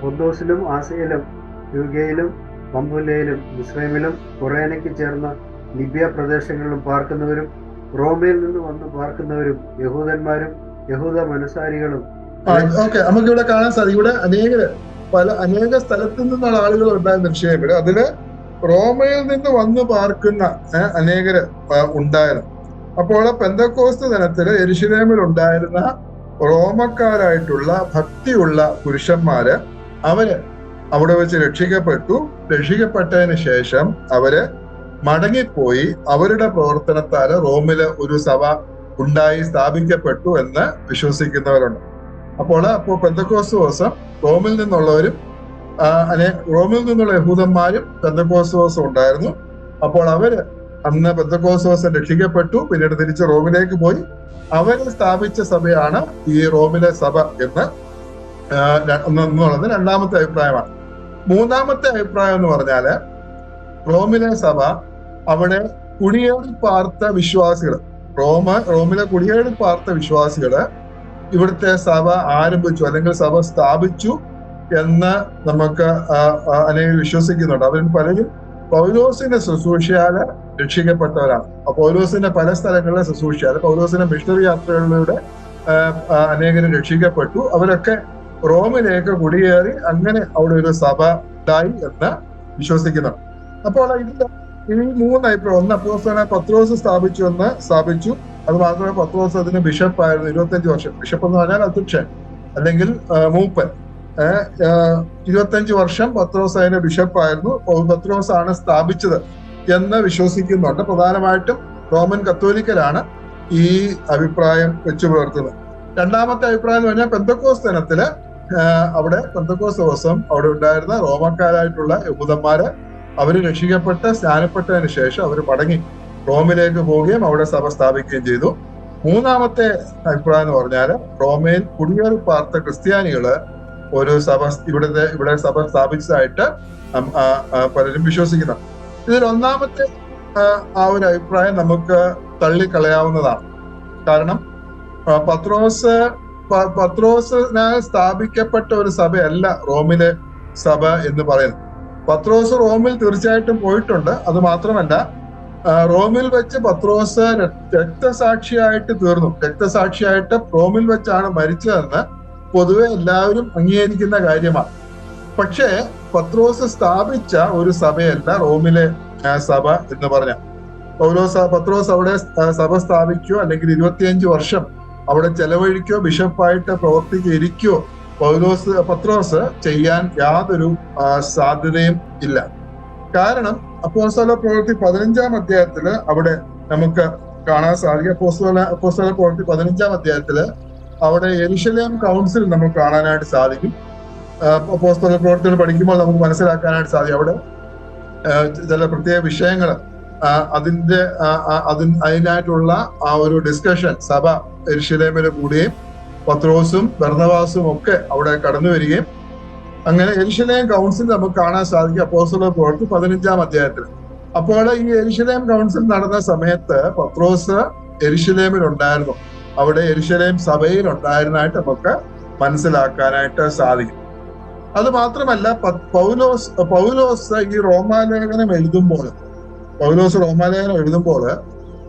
പൊന്തോസിലും ആസിയയിലും യൂഗയിലും പമ്പുലയിലും മിസ്രൈമിലും കുറേനയ്ക്ക് ചേർന്ന ലിബിയ പ്രദേശങ്ങളിലും പാർക്കുന്നവരും റോമയിൽ നിന്ന് വന്ന് പാർക്കുന്നവരും യഹൂദന്മാരും യഹൂദ മനസാരികളും. നമുക്കിവിടെ കാണാൻ സാധിക്കും, ഇവിടെ അനേക സ്ഥലത്തു നിന്നുള്ള ആളുകൾ ഉണ്ടായിരുന്ന വിഷയമില്ല. അതില് റോമയിൽ നിന്ന് വന്ന് പാർക്കുന്ന അനേകര് ഉണ്ടായിരുന്നു. അപ്പോൾ പെന്തക്കോസ്ത് ദിനത്തില് യെരുശലേമിൽ ഉണ്ടായിരുന്ന റോമക്കാരായിട്ടുള്ള ഭക്തിയുള്ള പുരുഷന്മാര് അവര് അവിടെ വെച്ച് രക്ഷിക്കപ്പെട്ടു. രക്ഷിക്കപ്പെട്ടതിന് ശേഷം അവര് മടങ്ങിപ്പോയി അവരുടെ പ്രവർത്തനത്താല് റോമില് ഒരു സഭ ഉണ്ടായി സ്ഥാപിക്കപ്പെട്ടു എന്ന് വിശ്വസിക്കുന്നവരുണ്ട്. അപ്പോൾ പെന്തക്കോസ്ത് ദിവസം റോമിൽ നിന്നുള്ള യഹൂദന്മാരും പെന്തക്കോസ്ത് ദിവസം ഉണ്ടായിരുന്നു. അപ്പോൾ അവര് അന്ന് പെന്തക്കോസ്ത് ദിവസം രക്ഷിക്കപ്പെട്ടു. പിന്നീട് തിരിച്ച് റോമിലേക്ക് പോയി. അവര് സ്ഥാപിച്ച സഭയാണ് ഈ റോമിലെ സഭ എന്നുള്ളത് രണ്ടാമത്തെ അഭിപ്രായമാണ്. മൂന്നാമത്തെ അഭിപ്രായം എന്ന് പറഞ്ഞാല് റോമിലെ സഭ അവിടെ കുടിയേറി പാർത്ത വിശ്വാസികൾ, റോമിലെ കുടിയേറി പാർത്ത വിശ്വാസികള് ഇവിടുത്തെ സഭ ആരംഭിച്ചു അല്ലെങ്കിൽ സഭ സ്ഥാപിച്ചു എന്ന് നമുക്ക് അനേകം വിശ്വസിക്കുന്നുണ്ട്. അവരിൽ പലരും പൗലോസിന്റെ ശുശ്രൂഷയാല് രക്ഷിക്കപ്പെട്ടവരാണ്. പൗലോസിന്റെ പല സ്ഥലങ്ങളിലെ ശുശ്രൂഷയാല് പൗലോസിന്റെ മിഷണറി യാത്രകളിലൂടെ അനേകരും രക്ഷിക്കപ്പെട്ടു. അവരൊക്കെ റോമിലേക്ക് കുടിയേറി അങ്ങനെ അവിടെ ഒരു സഭ ഉണ്ടായി എന്ന് വിശ്വസിക്കുന്നുണ്ട്. അപ്പോൾ ഇതിന്റെ ഈ മൂന്ന് അഭിപ്രായം, ഒന്ന് അപ്പോസ്തലൻ പത്രോസ് സ്ഥാപിച്ചു. അത് മാത്രമല്ല പത്രോസ് അതിന് ബിഷപ്പായിരുന്നു 25 വർഷം. ബിഷപ്പ് എന്ന് പറഞ്ഞാൽ അധ്യക്ഷൻ അല്ലെങ്കിൽ മൂപ്പൻ. 25 വർഷം പത്രോസ് അതിന്റെ ബിഷപ്പായിരുന്നു. പത്രോസ് ആണ് സ്ഥാപിച്ചത് എന്ന് വിശ്വസിക്കുന്നുണ്ട്. പ്രധാനമായിട്ടും റോമൻ കത്തോലിക്കലാണ് ഈ അഭിപ്രായം വെച്ചു പുലർത്തുന്നത്. രണ്ടാമത്തെ അഭിപ്രായം എന്ന് പറഞ്ഞാൽ പെന്തക്കോസ്ത് ദിനത്തില് അവിടെ പെന്തക്കോസ്ത് ദിവസം അവിടെ ഉണ്ടായിരുന്ന റോമക്കാരായിട്ടുള്ള യഹൂദന്മാര് അവര് രക്ഷിക്കപ്പെട്ട് സ്നാനപ്പെട്ടതിന് ശേഷം അവർ മടങ്ങി റോമിലേക്ക് പോവുകയും അവിടെ സഭ സ്ഥാപിക്കുകയും ചെയ്തു. മൂന്നാമത്തെ അഭിപ്രായം എന്ന് പറഞ്ഞാൽ റോമയിൽ കുടിയേറി പാർത്ത ക്രിസ്ത്യാനികള് ഒരു സഭ ഇവിടെ സഭ സ്ഥാപിച്ചതായിട്ട് പലരും വിശ്വസിക്കുന്നുണ്ട്. ഇതിൽ ഒന്നാമത്തെ ആ ഒരു അഭിപ്രായം നമുക്ക് തള്ളിക്കളയാവുന്നതാണ്. കാരണം പത്രോസിനാൽ സ്ഥാപിക്കപ്പെട്ട ഒരു സഭയല്ല റോമിലെ സഭ എന്ന് പറയുന്നത്. പത്രോസ് റോമിൽ തീർച്ചയായിട്ടും പോയിട്ടുണ്ട്. അത് മാത്രമല്ല, റോമിൽ വെച്ച് പത്രോസ് രക്തസാക്ഷിയായിട്ട് തീർന്നു. രക്തസാക്ഷിയായിട്ട് റോമിൽ വെച്ചാണ് മരിച്ചതെന്ന് പൊതുവെ എല്ലാവരും അംഗീകരിക്കുന്ന കാര്യമാണ്. പക്ഷേ പത്രോസ് സ്ഥാപിച്ച ഒരു സഭയല്ല റോമിലെ സഭ എന്ന് പറഞ്ഞ. പത്രോസ് അവിടെ സഭ സ്ഥാപിക്കുകയോ അല്ലെങ്കിൽ 25 വർഷം അവിടെ ചെലവഴിക്കോ ബിഷപ്പായിട്ട് പ്രവർത്തിക്കുകയോ പത്രോസ് ചെയ്യാൻ യാതൊരു സാധ്യതയും ഇല്ല. കാരണം അപ്പോസ്തല പ്രവൃത്തി 15-ാം അധ്യായത്തില് അവിടെ നമുക്ക് കാണാൻ സാധിക്കും. അപ്പോസ്തല പ്രവൃത്തി 15-ാം അധ്യായത്തില് അവിടെ യെരുശലേം കൗൺസിൽ നമുക്ക് കാണാനായിട്ട് സാധിക്കും. അപ്പോസ്തല പ്രവൃത്തികൾ പഠിക്കുമ്പോൾ നമുക്ക് മനസ്സിലാക്കാനായിട്ട് സാധിക്കും. അവിടെ ചില പ്രത്യേക വിഷയങ്ങൾ അതിനായിട്ടുള്ള ആ ഒരു ഡിസ്കഷൻ സഭ യെരുശലേമിൽ കൂടുകയും പത്രോസും ബർന്നബാസും ഒക്കെ അവിടെ കടന്നു വരികയും അങ്ങനെ യെരുശലേം കൗൺസിൽ നമുക്ക് കാണാൻ സാധിക്കും അപ്പോസ്തല പ്രവൃത്തി 15-ാം അധ്യായത്തിൽ. അപ്പോൾ ഈ യെരുശലേം കൗൺസിൽ നടന്ന സമയത്ത് പത്രോസ് യെരുശലേമിൽ ഉണ്ടായിരുന്നു. അവിടെ യെരുശലേം സഭയിൽ ഉണ്ടായിരുന്നതായിട്ട് നമുക്ക് മനസ്സിലാക്കാനായിട്ട് സാധിക്കും. അത് മാത്രമല്ല പൗലോസ് ഈ റോമാലേഖനം എഴുതുമ്പോൾ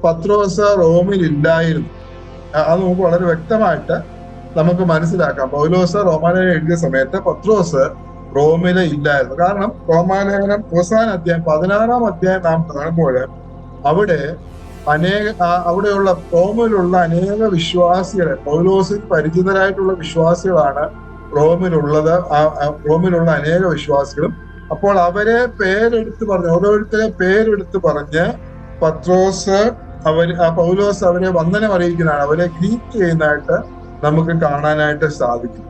പത്രോസ് റോമിൽ ഇല്ലായിരുന്നു. അത് നമുക്ക് വളരെ വ്യക്തമായിട്ട് നമുക്ക് മനസ്സിലാക്കാം. പൗലോസ് റോമാലേഖനം എഴുതിയ സമയത്ത് പത്രോസ് റോമില് ഇല്ലായിരുന്നു. കാരണം റോമാലേഖനം അവസാന അധ്യായം 16-ാം അധ്യായം നാം കാണുമ്പോൾ അവിടെയുള്ള റോമിലുള്ള അനേക വിശ്വാസികളെ, പൗലോസിൽ പരിചിതരായിട്ടുള്ള വിശ്വാസികളാണ് റോമിലുള്ള അനേക വിശ്വാസികളും. അപ്പോൾ അവരെ ഓരോരുത്തരെ പേരെടുത്ത് പറഞ്ഞ് പൗലോസ് അവരെ വന്ദനം അറിയിക്കുന്നതാണ്, അവരെ ഗ്രീറ്റ് ചെയ്യുന്നതായിട്ട് നമുക്ക് കാണാനായിട്ട് സാധിക്കും.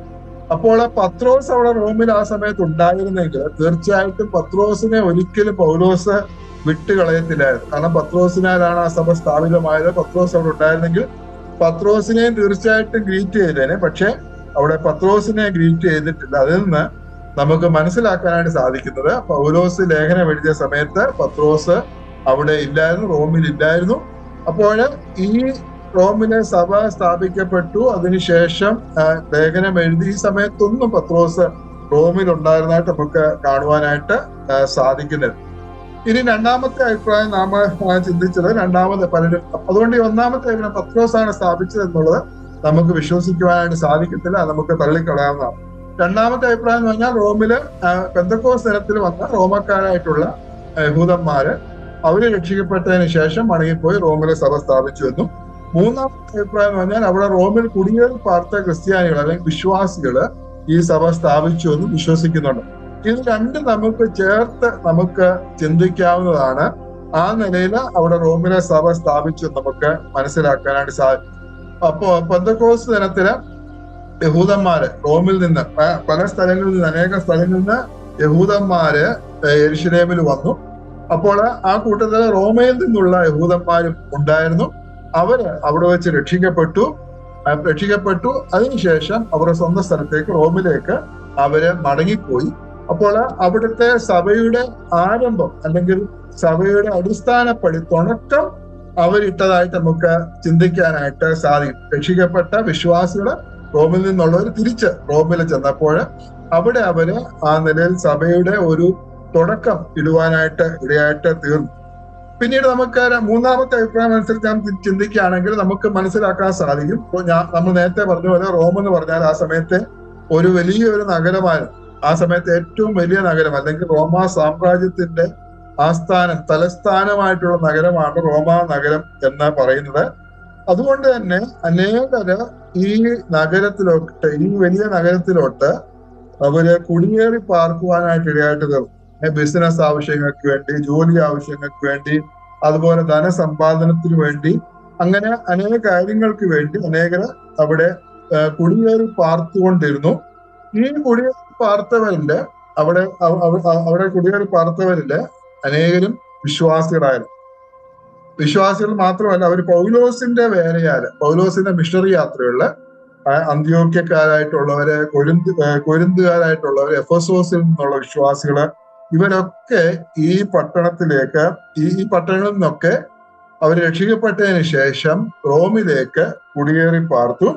അപ്പോൾ പത്രോസ് അവിടെ റോമിൽ ആ സമയത്ത് ഉണ്ടായിരുന്നെങ്കിൽ തീർച്ചയായിട്ടും പത്രോസിനെ ഒരിക്കലും പൗലോസ് വിട്ടുകളയത്തില്ലായിരുന്നു. കാരണം പത്രോസിനാലാണ് ആ സഭ സ്ഥാപിതമായത്. പത്രോസ് അവിടെ ഉണ്ടായിരുന്നെങ്കിൽ പത്രോസിനെയും തീർച്ചയായിട്ടും ഗ്രീറ്റ് ചെയ്തേനെ. പക്ഷെ അവിടെ പത്രോസിനെ ഗ്രീറ്റ് ചെയ്തിട്ടില്ല. അതിൽ നിന്ന് നമുക്ക് മനസ്സിലാക്കാനായിട്ട് സാധിക്കുന്നത് പൗലോസ് ലേഖനം എഴുതിയ സമയത്ത് പത്രോസ് അവിടെ ഇല്ലായിരുന്നു, റോമിൽ ഇല്ലായിരുന്നു. അപ്പോൾ ഈ റോമിലെ സഭ സ്ഥാപിക്കപ്പെട്ടു. അതിനുശേഷം ലേഖനം എഴുതി ഈ സമയത്തൊന്നും പത്രോസ് റോമിൽ ഉണ്ടായിരുന്നതായിട്ട് നമുക്ക് കാണുവാനായിട്ട് സാധിക്കുന്നത്. ഇനി രണ്ടാമത്തെ അഭിപ്രായം നാം ചിന്തിച്ചത് പലരും അതുകൊണ്ട് ഈ ഒന്നാമത്തെ അഭിപ്രായം പത്രോസാണ് സ്ഥാപിച്ചത് എന്നുള്ളത് നമുക്ക് വിശ്വസിക്കുവാനായിട്ട് സാധിക്കത്തില്ല. നമുക്ക് തള്ളിക്കളയാവുന്നതാണ്. രണ്ടാമത്തെ അഭിപ്രായം എന്ന് പറഞ്ഞാൽ റോമില് പെന്തക്കോസ്ത് ദിനത്തിൽ വന്ന റോമക്കാരായിട്ടുള്ള യഹൂദന്മാര് അവര് രക്ഷിക്കപ്പെട്ടതിന് ശേഷം മടങ്ങിപ്പോയി റോമിലെ സഭ സ്ഥാപിച്ചു എന്നും. മൂന്നാമത്തെ അഭിപ്രായം എന്ന് പറഞ്ഞാൽ അവിടെ റോമിൽ കുടിയേറി പാർത്ത ക്രിസ്ത്യാനികൾ അല്ലെങ്കിൽ വിശ്വാസികള് ഈ സഭ സ്ഥാപിച്ചു എന്നും വിശ്വസിക്കുന്നുണ്ട്. ഇത് രണ്ടും നമുക്ക് ചേർത്ത് നമുക്ക് ചിന്തിക്കാവുന്നതാണ്. ആ നിലയിൽ അവിടെ റോമിലെ സഭ സ്ഥാപിച്ചു നമുക്ക് മനസ്സിലാക്കാനായിട്ട് സാധിക്കും. അപ്പോ പെന്തക്കോസ്ത് ദിനത്തില് യഹൂദന്മാര് റോമിൽ നിന്ന് അനേക സ്ഥലങ്ങളിൽ നിന്ന് യഹൂദന്മാര് യെരുശലേമിൽ വന്നു. അപ്പോൾ ആ കൂട്ടത്തിൽ റോമയിൽ നിന്നുള്ള യഹൂദന്മാരും ഉണ്ടായിരുന്നു. അവര് അവിടെ വെച്ച് രക്ഷിക്കപ്പെട്ടു. അതിനുശേഷം അവരുടെ സ്വന്തം സ്ഥലത്തേക്ക് റോമിലേക്ക് അവര് മടങ്ങിപ്പോയി. അപ്പോൾ അവിടുത്തെ സഭയുടെ ആരംഭം അല്ലെങ്കിൽ സഭയുടെ അടിസ്ഥാനപ്പടി തുടക്കം അവരിട്ടതായിട്ട് നമുക്ക് ചിന്തിക്കാനായിട്ട് സാധിക്കും. രക്ഷിക്കപ്പെട്ട വിശ്വാസികള് റോമിൽ നിന്നുള്ളവർ തിരിച്ച് റോമിൽ ചെന്നപ്പോൾ അവിടെ അവര് ആ നിലയിൽ സഭയുടെ ഒരു തുടക്കം ഇടുവാനായിട്ട് ഇടയായിട്ട് തീർന്നു. പിന്നീട് നമുക്ക് മൂന്നാമത്തെ അഭിപ്രായം അനുസരിച്ച് നാം ചിന്തിക്കുകയാണെങ്കിൽ നമുക്ക് മനസ്സിലാക്കാൻ സാധിക്കും. നമ്മൾ നേരത്തെ പറഞ്ഞ പോലെ റോം എന്ന് പറഞ്ഞാൽ ആ സമയത്തെ ഒരു വലിയൊരു നഗരമായിരുന്നു. ആ സമയത്ത് ഏറ്റവും വലിയ നഗരം അല്ലെങ്കിൽ റോമാ സാമ്രാജ്യത്തിന്റെ തലസ്ഥാനമായിട്ടുള്ള നഗരമാണ് റോമാ നഗരം എന്ന് പറയുന്നത്. അതുകൊണ്ട് തന്നെ അനേകര് ഈ നഗരത്തിലോട്ട്, ഈ വലിയ നഗരത്തിലോട്ട് അവര് കുടിയേറി പാർക്കുവാനായിട്ട് ഇടയായിട്ട് തീർന്നു. ബിസിനസ് ആവശ്യങ്ങൾക്ക് വേണ്ടി, ജോലി ആവശ്യങ്ങൾക്ക് വേണ്ടി, അതുപോലെ ധനസമ്പാദനത്തിന് വേണ്ടി, അങ്ങനെ അനേക കാര്യങ്ങൾക്ക് വേണ്ടി അനേകര് അവിടെ കുടിയേറി പാർത്തുകൊണ്ടിരുന്നു. ഈ കുടിയേറി പാർത്തവരില് അവിടെ കുടിയേറി പാർത്തവരില് അനേകരും വിശ്വാസികളായിരുന്നു. വിശ്വാസികൾ മാത്രമല്ല, അവർ പൗലോസിന്റെ വേലയാല്, പൗലോസിന്റെ മിഷണറി യാത്രകളില് അന്ത്യോക്യക്കാരായിട്ടുള്ളവര്, കൊരിന്തുകാരായിട്ടുള്ളവര്, എഫെസോസിൽ നിന്നുള്ള വിശ്വാസികള്, ഇവരൊക്കെ ഈ പട്ടണത്തിലേക്ക്, ഈ പട്ടണങ്ങളിൽ നിന്നൊക്കെ അവർ രക്ഷിക്കപ്പെട്ടതിന് ശേഷം റോമിലേക്ക് കുടിയേറി പാർത്തു.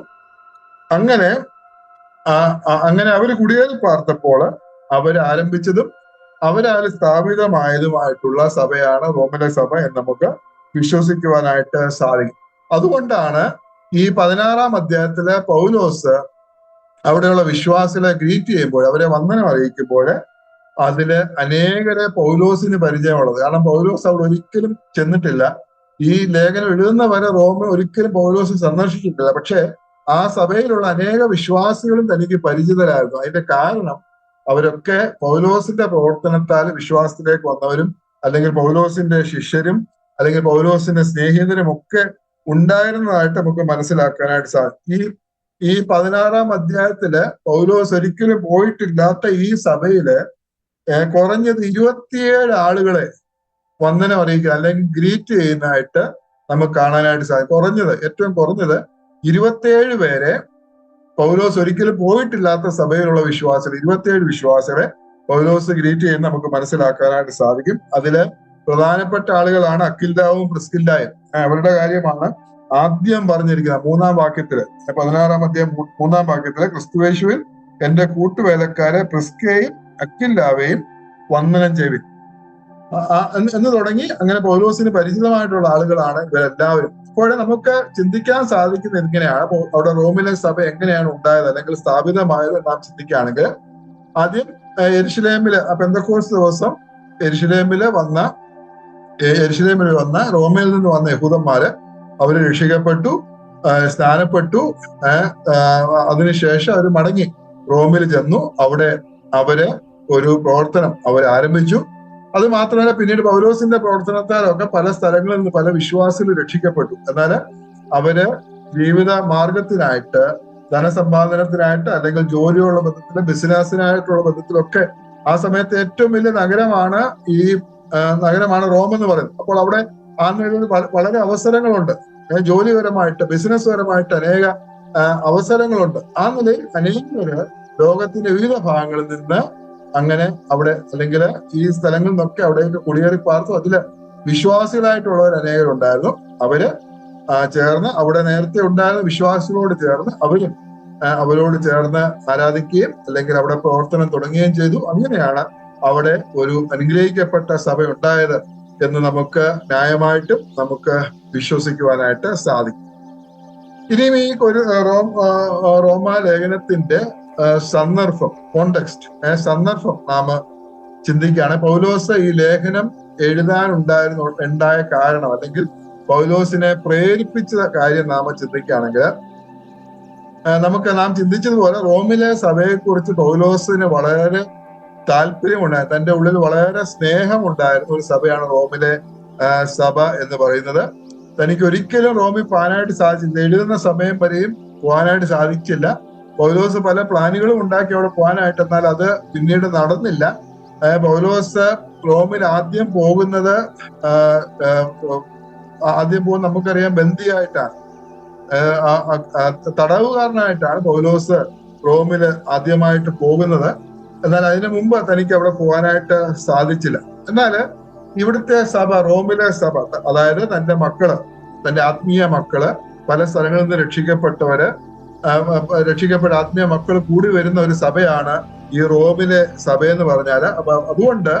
അങ്ങനെ അവര് കുടിയേറി പാർത്തപ്പോൾ അവരാരംഭിച്ചതും അവരാൽ സ്ഥാപിതമായതുമായിട്ടുള്ള സഭയാണ് റോമിലെ സഭ എന്ന് നമുക്ക് വിശ്വസിക്കുവാനായിട്ട് സാധിക്കും. അതുകൊണ്ടാണ് ഈ 16-ാം അധ്യായത്തിലെ പൗലോസ് അവിടെയുള്ള വിശ്വാസികളെ ഗ്രീറ്റ് ചെയ്യുമ്പോൾ, അവരെ വന്ദനം അറിയിക്കുമ്പോൾ അതില് അനേകരെ പൗലോസിന് പരിചയമുള്ളത്. കാരണം പൗലോസ് അവിടെ ഒരിക്കലും ചെന്നിട്ടില്ല. ഈ ലേഖനം എഴുതുന്ന വരെ റോമ ഒരിക്കലും പൗലോസ് സന്ദർശിച്ചിട്ടില്ല. പക്ഷെ ആ സഭയിലുള്ള അനേക വിശ്വാസികളും തനിക്ക് പരിചിതരായിരുന്നു. അതിന്റെ കാരണം അവരൊക്കെ പൗലോസിന്റെ പ്രവർത്തനത്താൽ വിശ്വാസത്തിലേക്ക് വന്നവരും, അല്ലെങ്കിൽ പൗലോസിന്റെ ശിഷ്യരും, അല്ലെങ്കിൽ പൗലോസിന്റെ സ്നേഹിതരും ഒക്കെ ഉണ്ടായിരുന്നതായിട്ട് നമുക്ക് മനസ്സിലാക്കാനായിട്ട് സാധിക്കും. ഈ 16-ാം അധ്യായത്തില് പൗലോസ് ഒരിക്കലും പോയിട്ടില്ലാത്ത ഈ സഭയില് കുറഞ്ഞത് 27 ആളുകളെ വന്ദനം അറിയിക്കുക അല്ലെങ്കിൽ ഗ്രീറ്റ് ചെയ്യുന്നതായിട്ട് നമുക്ക് കാണാനായിട്ട് സാധിക്കും. ഏറ്റവും കുറഞ്ഞത് 27 പേരെ പൗലോസ് ഒരിക്കലും പോയിട്ടില്ലാത്ത സഭയിലുള്ള വിശ്വാസികൾ, 27 വിശ്വാസികളെ പൗലോസ് ഗ്രീറ്റ് ചെയ്യുന്ന നമുക്ക് മനസ്സിലാക്കാനായിട്ട് സാധിക്കും. അതില് പ്രധാനപ്പെട്ട ആളുകളാണ് അക്വിലാവും പ്രിസ്കില്ലായും. അവരുടെ കാര്യമാണ് ആദ്യം പറഞ്ഞിരിക്കുന്നത് 3-ാം വാക്യത്തില്, 16-ാം അധ്യായം 3-ാം വാക്യത്തില്, ക്രിസ്തുയേശുവിൽ എന്റെ കൂട്ടുവേലക്കാരെ പ്രിസ്കയെയും അക്വിലാവെയും വന്ദനം ചെയ്യും എന്ന് തുടങ്ങി അങ്ങനെ പൗലോസിന് പരിചിതമായിട്ടുള്ള ആളുകളാണ് ഇവരെല്ലാവരും. ഇപ്പോഴേ നമുക്ക് ചിന്തിക്കാൻ സാധിക്കുന്നത് എങ്ങനെയാണ് അവിടെ റോമിലെ സഭ എങ്ങനെയാണ് ഉണ്ടായത് അല്ലെങ്കിൽ സ്ഥാപിതമായത് നാം ചിന്തിക്കുകയാണെങ്കിൽ, ആദ്യം യെരുശലേമില് പെന്തക്കോസ്ത് ദിവസം യെരുശലേമില് വന്ന റോമിൽ നിന്ന് വന്ന യഹൂദന്മാര് അവര് രക്ഷിക്കപ്പെട്ടു, സ്നാനപ്പെട്ടു. അതിനുശേഷം അവർ മടങ്ങി റോമിൽ ചെന്നു. അവിടെ അവര് ഒരു പ്രവർത്തനം ആരംഭിച്ചു. അത് മാത്രമല്ല, പിന്നീട് പൗലോസിന്റെ പ്രവർത്തനത്താലൊക്കെ പല സ്ഥലങ്ങളിൽ നിന്ന് പല വിശ്വാസികൾ രക്ഷിക്കപ്പെട്ടു. എന്നാൽ അവര് ജീവിത മാർഗത്തിനായിട്ട്, ധനസമ്പാദനത്തിനായിട്ട്, അല്ലെങ്കിൽ ജോലിയുള്ള ബന്ധത്തില്, ബിസിനസ്സിനായിട്ടുള്ള ബന്ധത്തിലൊക്കെ ആ സമയത്ത് ഏറ്റവും വലിയ നഗരമാണ് റോം എന്ന് പറയുന്നത്. അപ്പോൾ അവിടെ ആ നിലയിൽ വളരെ അവസരങ്ങളുണ്ട്. ജോലിപരമായിട്ട്, ബിസിനസ് പരമായിട്ട് അനേക അവസരങ്ങളുണ്ട്. ആ നിലയിൽ അനേകര് ലോകത്തിന്റെ വിവിധ ഭാഗങ്ങളിൽ നിന്ന് അങ്ങനെ അവിടെ അല്ലെങ്കിൽ ഈ സ്ഥലങ്ങളിൽ നിന്നൊക്കെ അവിടേക്ക് കുടിയേറി പാർത്തു. അതില് വിശ്വാസികളായിട്ടുള്ളവർ അനേകരുണ്ടായിരുന്നു. അവര് ചേർന്ന് അവിടെ നേരത്തെ ഉണ്ടായിരുന്ന വിശ്വാസികളോട് ചേർന്ന് അവരോട് ചേർന്ന് ആരാധിക്കുകയും അല്ലെങ്കിൽ അവിടെ പ്രവർത്തനം തുടങ്ങുകയും ചെയ്തു. അങ്ങനെയാണ് അവിടെ ഒരു അനുഗ്രഹിക്കപ്പെട്ട സഭ ഉണ്ടായത് എന്ന് നമുക്ക് ന്യായമായിട്ടും നമുക്ക് വിശ്വസിക്കുവാനായിട്ട് സാധിക്കും. ഇനിയും ഈ ഒരു റോമാ ലേഖനത്തിന്റെ സന്ദർഭം, സന്ദർഭം നാം ചിന്തിക്കുകയാണ്. പൗലോസ് ഈ ലേഖനം ഉണ്ടായ കാരണം അല്ലെങ്കിൽ പൗലോസിനെ പ്രേരിപ്പിച്ച കാര്യം നാം ചിന്തിക്കുകയാണെങ്കിൽ, നാം ചിന്തിച്ചതുപോലെ റോമിലെ സഭയെക്കുറിച്ച് പൗലോസിന് വളരെ താല്പര്യമുണ്ടായിരുന്നു. തന്റെ ഉള്ളിൽ വളരെ സ്നേഹമുണ്ടായിരുന്ന ഒരു സഭയാണ് റോമിലെ സഭ എന്ന് പറയുന്നത്. തനിക്ക് ഒരിക്കലും റോമിൽ പോകാനായിട്ട് സാധിച്ചില്ല. എഴുതുന്ന സമയം വരെയും പോകാനായിട്ട് സാധിച്ചില്ല. പൗലോസ് പല പ്ലാനുകളും ഉണ്ടാക്കി അവിടെ പോകാനായിട്ട്, എന്നാൽ അത് പിന്നീട് നടന്നില്ല. പൗലോസ് റോമിൽ ആദ്യം പോകുന്നത് നമുക്കറിയാം ബന്ദിയായിട്ടാണ്, തടവുകാരനായിട്ടാണ് പൗലോസ് റോമില് ആദ്യമായിട്ട് പോകുന്നത്. എന്നാൽ അതിനു മുമ്പ് തനിക്ക് അവിടെ പോകാനായിട്ട് സാധിച്ചില്ല. എന്നാൽ ഇവിടുത്തെ സഭ, റോമിലെ സഭ, അതായത് തന്റെ ആത്മീയ മക്കള്, പല സ്ഥലങ്ങളിൽ നിന്ന് രക്ഷിക്കപ്പെട്ട ആത്മീയ മക്കൾ കൂടി വരുന്ന ഒരു സഭയാണ് ഈ റോമിലെ സഭ എന്ന് പറഞ്ഞാല്. അപ്പൊ അതുകൊണ്ട്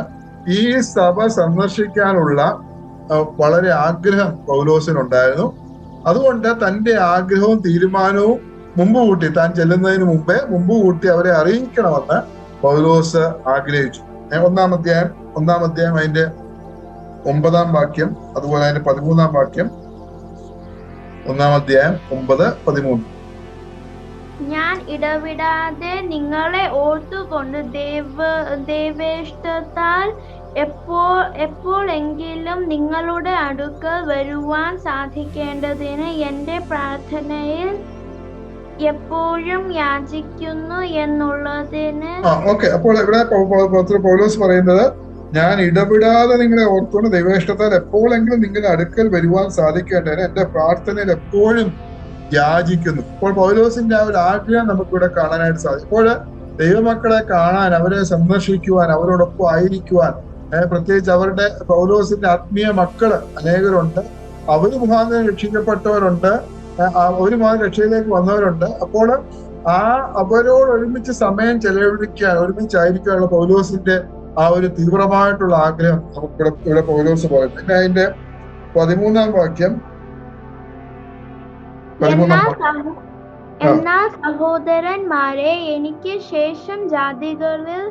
ഈ സഭ സന്ദർശിക്കാനുള്ള വളരെ ആഗ്രഹം പൗലോസിനുണ്ടായിരുന്നു. അതുകൊണ്ട് തന്റെ ആഗ്രഹവും തീരുമാനവും താൻ ചെല്ലുന്നതിന് മുമ്പ് കൂട്ടി അവരെ അറിയിക്കണമെന്ന് പൗലോസ് ആഗ്രഹിച്ചു. ഒന്നാം അധ്യായം അതിന്റെ 9-ാം വാക്യം, അതുപോലെ അതിന്റെ 13-ാം വാക്യം, 1-ാം അധ്യായം 9-13. ഞാൻ ഇടവിടാതെ നിങ്ങളെ ഓർത്തുകൊണ്ട് ദൈവേഷ്ടത്താൽ എപ്പോഴെങ്കിലും നിങ്ങളുടെ അടുക്കൽ വരുവാൻ സാധിക്കേണ്ടതിന് എന്റെ പ്രാർത്ഥനയിൽ എപ്പോഴും യാചിക്കുന്നു എന്നുള്ളതിന്. ഓക്കെ. അപ്പോൾ ഇവിടെ പൗലോസ് പറയുന്നത്, ഞാൻ ഇടപെടാതെ നിങ്ങളെ ഓർത്തുകൊണ്ട് ദൈവേഷ്ടത്താൽ എപ്പോഴെങ്കിലും നിങ്ങളുടെ അടുക്കൽ വരുവാൻ സാധിക്കേണ്ടതിന് എന്റെ പ്രാർത്ഥനയിൽ എപ്പോഴും യാചിക്കുന്നു. അപ്പോൾ പൗലോസിന്റെ ആ ഒരു ആഗ്രഹം നമുക്കിവിടെ കാണാനായിട്ട് സാധിക്കും. ഇപ്പോൾ ദൈവമക്കളെ കാണാൻ, അവരെ സന്ദർശിക്കുവാൻ, അവരോടൊപ്പം ആയിരിക്കുവാൻ, പ്രത്യേകിച്ച് അവരുടെ പൗലോസിന്റെ ആത്മീയ മക്കള് അനേകരുണ്ട്. അവര് മുഖാന്തരം രക്ഷിക്കപ്പെട്ടവരുണ്ട്, ഒരു മാസം രക്ഷയിലേക്ക് വന്നവരുണ്ട്. അപ്പോൾ അവരോട് ഒരുമിച്ച് സമയം ചെലവഴിക്കാൻ, ഒരുമിച്ചായിരിക്കാനുള്ള പൗലോസിന്റെ ആ ഒരു തീവ്രമായിട്ടുള്ള ആഗ്രഹം ഇവിടെ പൗലോസ് പറയുന്നത്. പിന്നെ അതിന്റെ 13-ാം വാക്യം. എന്നാൽ സഹോദരന്മാരെ, എനിക്ക് ശേഷം ജാതികളിൽ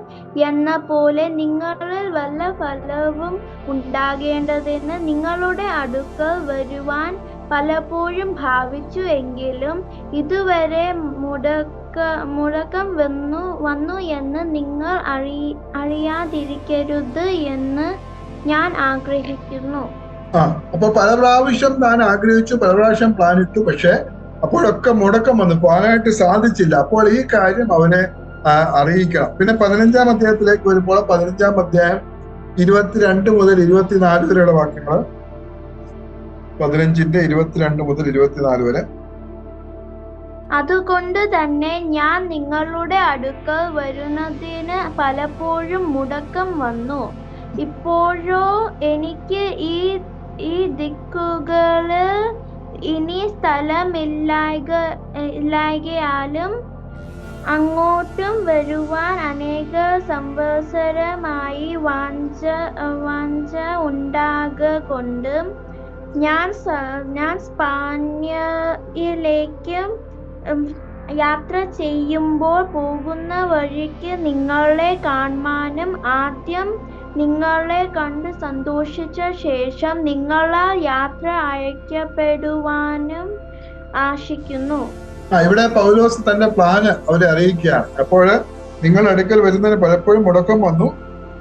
എന്ന പോലെ നിങ്ങളിൽ വല്ല ഫലവും ഉണ്ടാകേണ്ടതിന് നിങ്ങളുടെ അടുക്കൽ വരുവാൻ പലപ്പോഴും ഭാവിച്ചു. എങ്കിലും ഇതുവരെ മുടക്കം വന്നു എന്ന് നിങ്ങൾ അറിയാതിരിക്കരുത് എന്ന് ഞാൻ ആഗ്രഹിക്കുന്നു. അപ്പൊ പല പ്രാവശ്യം താൻ ആഗ്രഹിച്ചു, പല പ്രാവശ്യം പ്ലാൻ ഇട്ടു, പക്ഷെ അപ്പോഴൊക്കെ മുടക്കം വന്നു, പോകാനായിട്ട് സാധിച്ചില്ല. അപ്പോൾ ഈ കാര്യം അവനെ അറിയിക്കണം. പിന്നെ 15-ാം അധ്യായത്തിലേക്ക് വരുമ്പോൾ 15-ാം അധ്യായം 22 മുതൽ 24 വരെയുള്ള വാക്യങ്ങൾ. 15-ന്റെ 22 മുതൽ 24 വരെ. അതുകൊണ്ട് തന്നെ ഞാൻ നിങ്ങളുടെ അടുക്കൽ വരുന്നതിന് പലപ്പോഴും മുടക്കം വന്നു. ഇപ്പോഴോ എനിക്ക് ഈ ദിക്കുകളിൽ ഇനി സ്ഥലമില്ലായ്കയാലും അങ്ങോട്ടും വരുവാൻ അനേക സംവത്സരമായി വാഞ്ച ഉണ്ടാകൊണ്ട് ഞാൻ സ്പാനിയയിലേക്ക് യാത്ര ചെയ്യുമ്പോൾ പോകുന്ന വഴിക്ക് നിങ്ങളെ കാണുവാനും ആദ്യം നിങ്ങളെ കണ്ട് സന്തോഷിച്ച ശേഷം നിങ്ങളാൽ യാത്ര അയക്കപ്പെടുവാനും ആശിക്കുന്നു. ഇവിടെ പൗലോസ് തന്റെ പ്ലാന് അവരെ അറിയിക്കുകയാണ്. അപ്പോൾ നിങ്ങൾ അടുക്കൽ വരുന്നതിന് പലപ്പോഴും മുടക്കം വന്നു,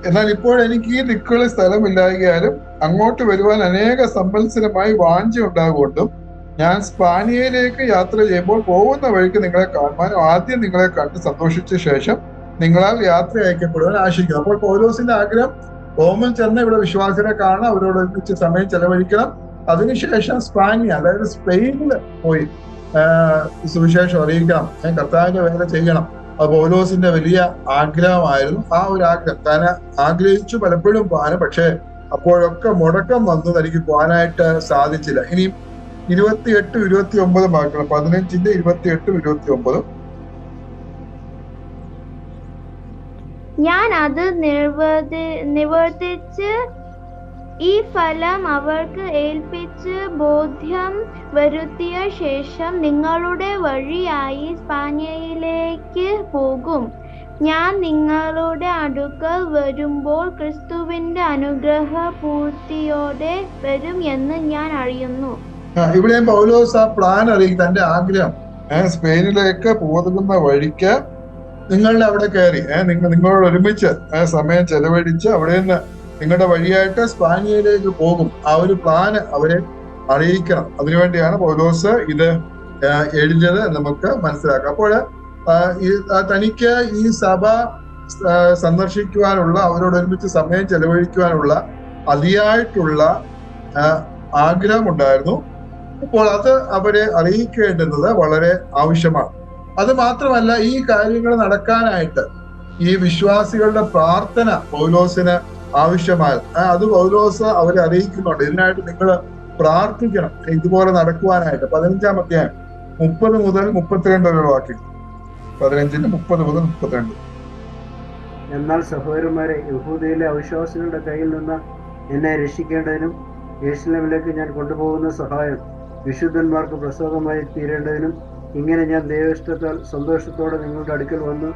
എന്നാൽ ഇപ്പോൾ എനിക്ക് ഈ ദിക്കുകളിൽ സ്ഥലമില്ലായകയാലും അങ്ങോട്ട് വരുവാൻ അനേക സംവത്സരമായി വാഞ്ച ഉണ്ടാകൊണ്ടും ഞാൻ സ്പാനിയയിലേക്ക് യാത്ര ചെയ്യുമ്പോൾ പോകുന്ന വഴിക്ക് നിങ്ങളെ കാണുവാനും ആദ്യം നിങ്ങളെ കണ്ട് സന്തോഷിച്ച ശേഷം നിങ്ങളാൽ യാത്ര അയക്കപ്പെടുവാൻ ആശിക്കുന്നു. അപ്പോൾ പൗലോസിന്റെ ആഗ്രഹം റോമിൽ ചെന്ന് ഇവിടെ വിശ്വാസികളെ കാണാൻ, അവരോട് ഒരുമിച്ച് സമയം ചെലവഴിക്കണം. അതിനുശേഷം സ്പാനിയ, അതായത് സ്പെയിനിൽ പോയി സുവിശേഷം അറിയിക്കണം, കർത്താവിന്റെ വേല ചെയ്യണം. അത് പൗലോസിന്റെ വലിയ ആഗ്രഹമായിരുന്നു. ആ ഒരു ആഗ്രഹം താൻ ആഗ്രഹിച്ചു പലപ്പോഴും പോകാനും, പക്ഷെ അപ്പോഴൊക്കെ മുടക്കം വന്നു, തനിക്ക് പോകാനായിട്ട് സാധിച്ചില്ല. ഇനി 28-29 വാക്യങ്ങൾ. 15-ന്റെ 28-29. ഞാൻ അത് നിവർത്തിച്ച് ഈ ഫലം അവർക്ക് ഏൽപ്പിച്ച് ബോധ്യം വരുത്തിയ ശേഷം നിങ്ങളുടെ വഴിയായി സ്പാനിയയിലേക്ക് പോകും. ഞാൻ നിങ്ങളുടെ അടുക്കൽ വരുമ്പോൾ ക്രിസ്തുവിന്റെ അനുഗ്രഹ പൂർത്തിയോടെ വരും എന്ന് ഞാൻ അറിയുന്നു. ഇവിടെ പൗലോസ് ആ പ്ലാൻ അറിയിക്കും, തന്റെ ആഗ്രഹം. സ്പെയിനിലേക്ക് പോകുന്ന വഴിക്ക് നിങ്ങളുടെ അവിടെ കയറി നിങ്ങളോട് ഒരുമിച്ച് സമയം ചെലവഴിച്ച് അവിടെ നിന്ന് നിങ്ങളുടെ വഴിയായിട്ട് സ്പാനിയയിലേക്ക് പോകും. ആ ഒരു പ്ലാന് അവരെ അറിയിക്കണം. അതിനുവേണ്ടിയാണ് പൗലോസ് ഇത് എഴുതിയത് നമുക്ക് മനസ്സിലാക്കാം. അപ്പോൾ തനിക്ക് ഈ സഭ സന്ദർശിക്കുവാനുള്ള, അവരോട് ഒരുമിച്ച് സമയം ചെലവഴിക്കുവാനുള്ള അതിയായിട്ടുള്ള ആഗ്രഹം ഉണ്ടായിരുന്നു. അപ്പോൾ അത് അവരെ അറിയിക്കേണ്ടുന്നത് വളരെ ആവശ്യമാണ്. അത് മാത്രമല്ല, ഈ കാര്യങ്ങൾ നടക്കാനായിട്ട് ഈ വിശ്വാസികളുടെ പ്രാർത്ഥന പൗലോസിന് ആവശ്യമായി. അത് പൗലോസ് അവരെ അറിയിക്കുന്നുണ്ട്. ഇതിനായിട്ട് നിങ്ങൾ പ്രാർത്ഥിക്കണം, ഇതുപോലെ നടക്കുവാനായിട്ട്. 15-ാം അധ്യായം 30 മുതൽ 32 വരെ വാക്യങ്ങൾ. 15-ന്റെ 30 മുതൽ 32. എന്നാൽ സഹോദരന്മാരെ, യഹൂദയിലെ അവിശ്വാസികളുടെ കയ്യിൽ നിന്ന് എന്നെ രക്ഷിക്കേണ്ടതിനും യെരൂശലേമിലേക്ക് ഞാൻ കൊണ്ടുപോകുന്ന സഹായം വിശുദ്ധന്മാർക്ക് പ്രസാദമായി തീരേണ്ടതിനും ഇങ്ങനെ ഞാൻ ദൈവേഷ്ടത്താൽ സന്തോഷത്തോടെ നിങ്ങളുടെ അടുക്കൽ വന്ന്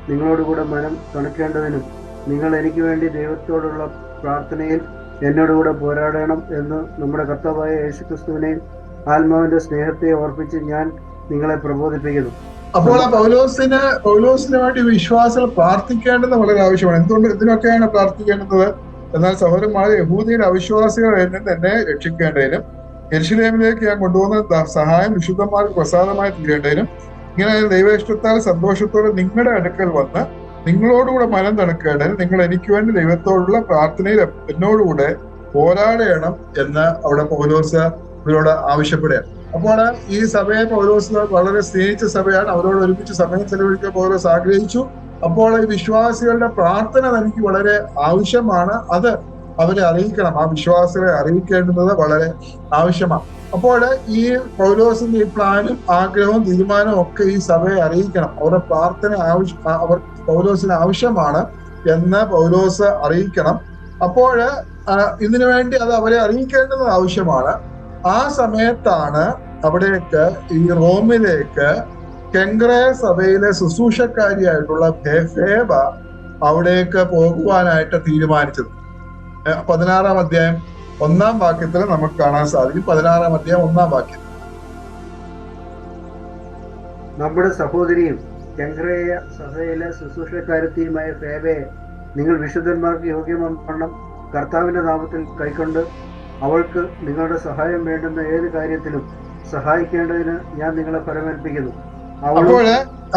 നിങ്ങളോടുകൂടെ മനം തുണയ്ക്കേണ്ടതിനും നിങ്ങൾ എനിക്ക് വേണ്ടി ദൈവത്തോടുള്ള പ്രാർത്ഥനയിൽ എന്നോടുകൂടെ പോരാടണം എന്ന് നമ്മുടെ കർത്താവായ യേശുക്രിസ്തുവിനെയും ആത്മാവിന്റെ സ്നേഹത്തെ ഓർപ്പിച്ച് ഞാൻ നിങ്ങളെ പ്രബോധിപ്പിക്കുന്നു. അപ്പോൾ ആ പൗലോസിന് വേണ്ടി വിശ്വാസികൾ പ്രാർത്ഥിക്കേണ്ടത് വളരെ ആവശ്യമാണ്. എന്തുകൊണ്ട് ഇതിനൊക്കെയാണ് പ്രാർത്ഥിക്കേണ്ടത്? എന്നാൽ സഹോദരന്മാരെ, യഹൂദിയുടെ അവിശ്വാസികളിൽ നിന്ന് തന്നെ രക്ഷിക്കേണ്ടതിനും യെരുശലേമിലേക്ക് ഞാൻ കൊണ്ടുപോകുന്ന സഹായം വിശുദ്ധന്മാർക്ക് പ്രസാദമായി തീരേണ്ടതിനും ഇങ്ങനെ ദൈവേഷ്ടത്താൽ സന്തോഷത്തോടെ നിങ്ങളുടെ അടുക്കൽ വന്ന് നിങ്ങളോടുകൂടെ മനം തണുക്കേണ്ടതിനും നിങ്ങൾ എനിക്ക് വേണ്ടി ദൈവത്തോടുള്ള പ്രാർത്ഥനയിൽ എന്നോടുകൂടെ പോരാടണം എന്ന് അവിടെ പൗലോസ് ഇവരോട് ആവശ്യപ്പെടുകയാണ്. അപ്പോൾ ഈ സഭയെ പൗലോസ് വളരെ സ്നേഹിച്ച സഭയാണ്. അവരോട് ഒരുമിച്ച് സമയം ചെലവഴിക്കാൻ പൗലോസ് ആഗ്രഹിച്ചു. അപ്പോൾ ഈ വിശ്വാസികളുടെ പ്രാർത്ഥന തനിക്ക് വളരെ ആവശ്യമാണ്. അത് അവരെ അറിയിക്കണം, ആ വിശ്വാസികളെ അറിയിക്കേണ്ടുന്നത് വളരെ ആവശ്യമാണ്. അപ്പോൾ ഈ പൗലോസിന്റെ ഈ പ്ലാനും ആഗ്രഹവും തീരുമാനവും ഒക്കെ ഈ സഭയെ അറിയിക്കണം. അവരുടെ പ്രാർത്ഥന അവർ പൗലോസിന് ആവശ്യമാണ് എന്ന് പൗലോസ് അറിയിക്കണം. അപ്പോൾ ഇതിനു വേണ്ടി അത് അവരെ അറിയിക്കേണ്ടത് ആവശ്യമാണ്. ആ സമയത്താണ് അവിടേക്ക് ഈ റോമിലേക്ക് കെങ്ക്രേ സഭയിലെ ശുശ്രൂഷക്കാരിയായിട്ടുള്ള ഫേബ അവിടേക്ക് പോകുവാനായിട്ട് തീരുമാനിച്ചത്. 16-ാം അധ്യായം 1-ാം വാക്യത്തിൽ നമുക്ക് കാണാൻ സാധിക്കും. 16-ാം അധ്യായം 1-ാം വാക്യം. നമ്മുടെ സഹോദരിയും കെങ്ക്രേയ സഭയിലെ ശുശ്രൂഷക്കാരത്തിയുമായ ഫേബയെ നിങ്ങൾ വിശുദ്ധന്മാർക്ക് യോഗ്യമെന്ന് കർത്താവിന്റെ നാമത്തിൽ കൈക്കൊണ്ട് അവൾക്ക് നിങ്ങളുടെ സഹായം വേണ്ടുന്ന ഏത് കാര്യത്തിലും സഹായിക്കേണ്ടതിന് ഞാൻ നിങ്ങളെ പരമേൽപ്പിക്കുന്നു.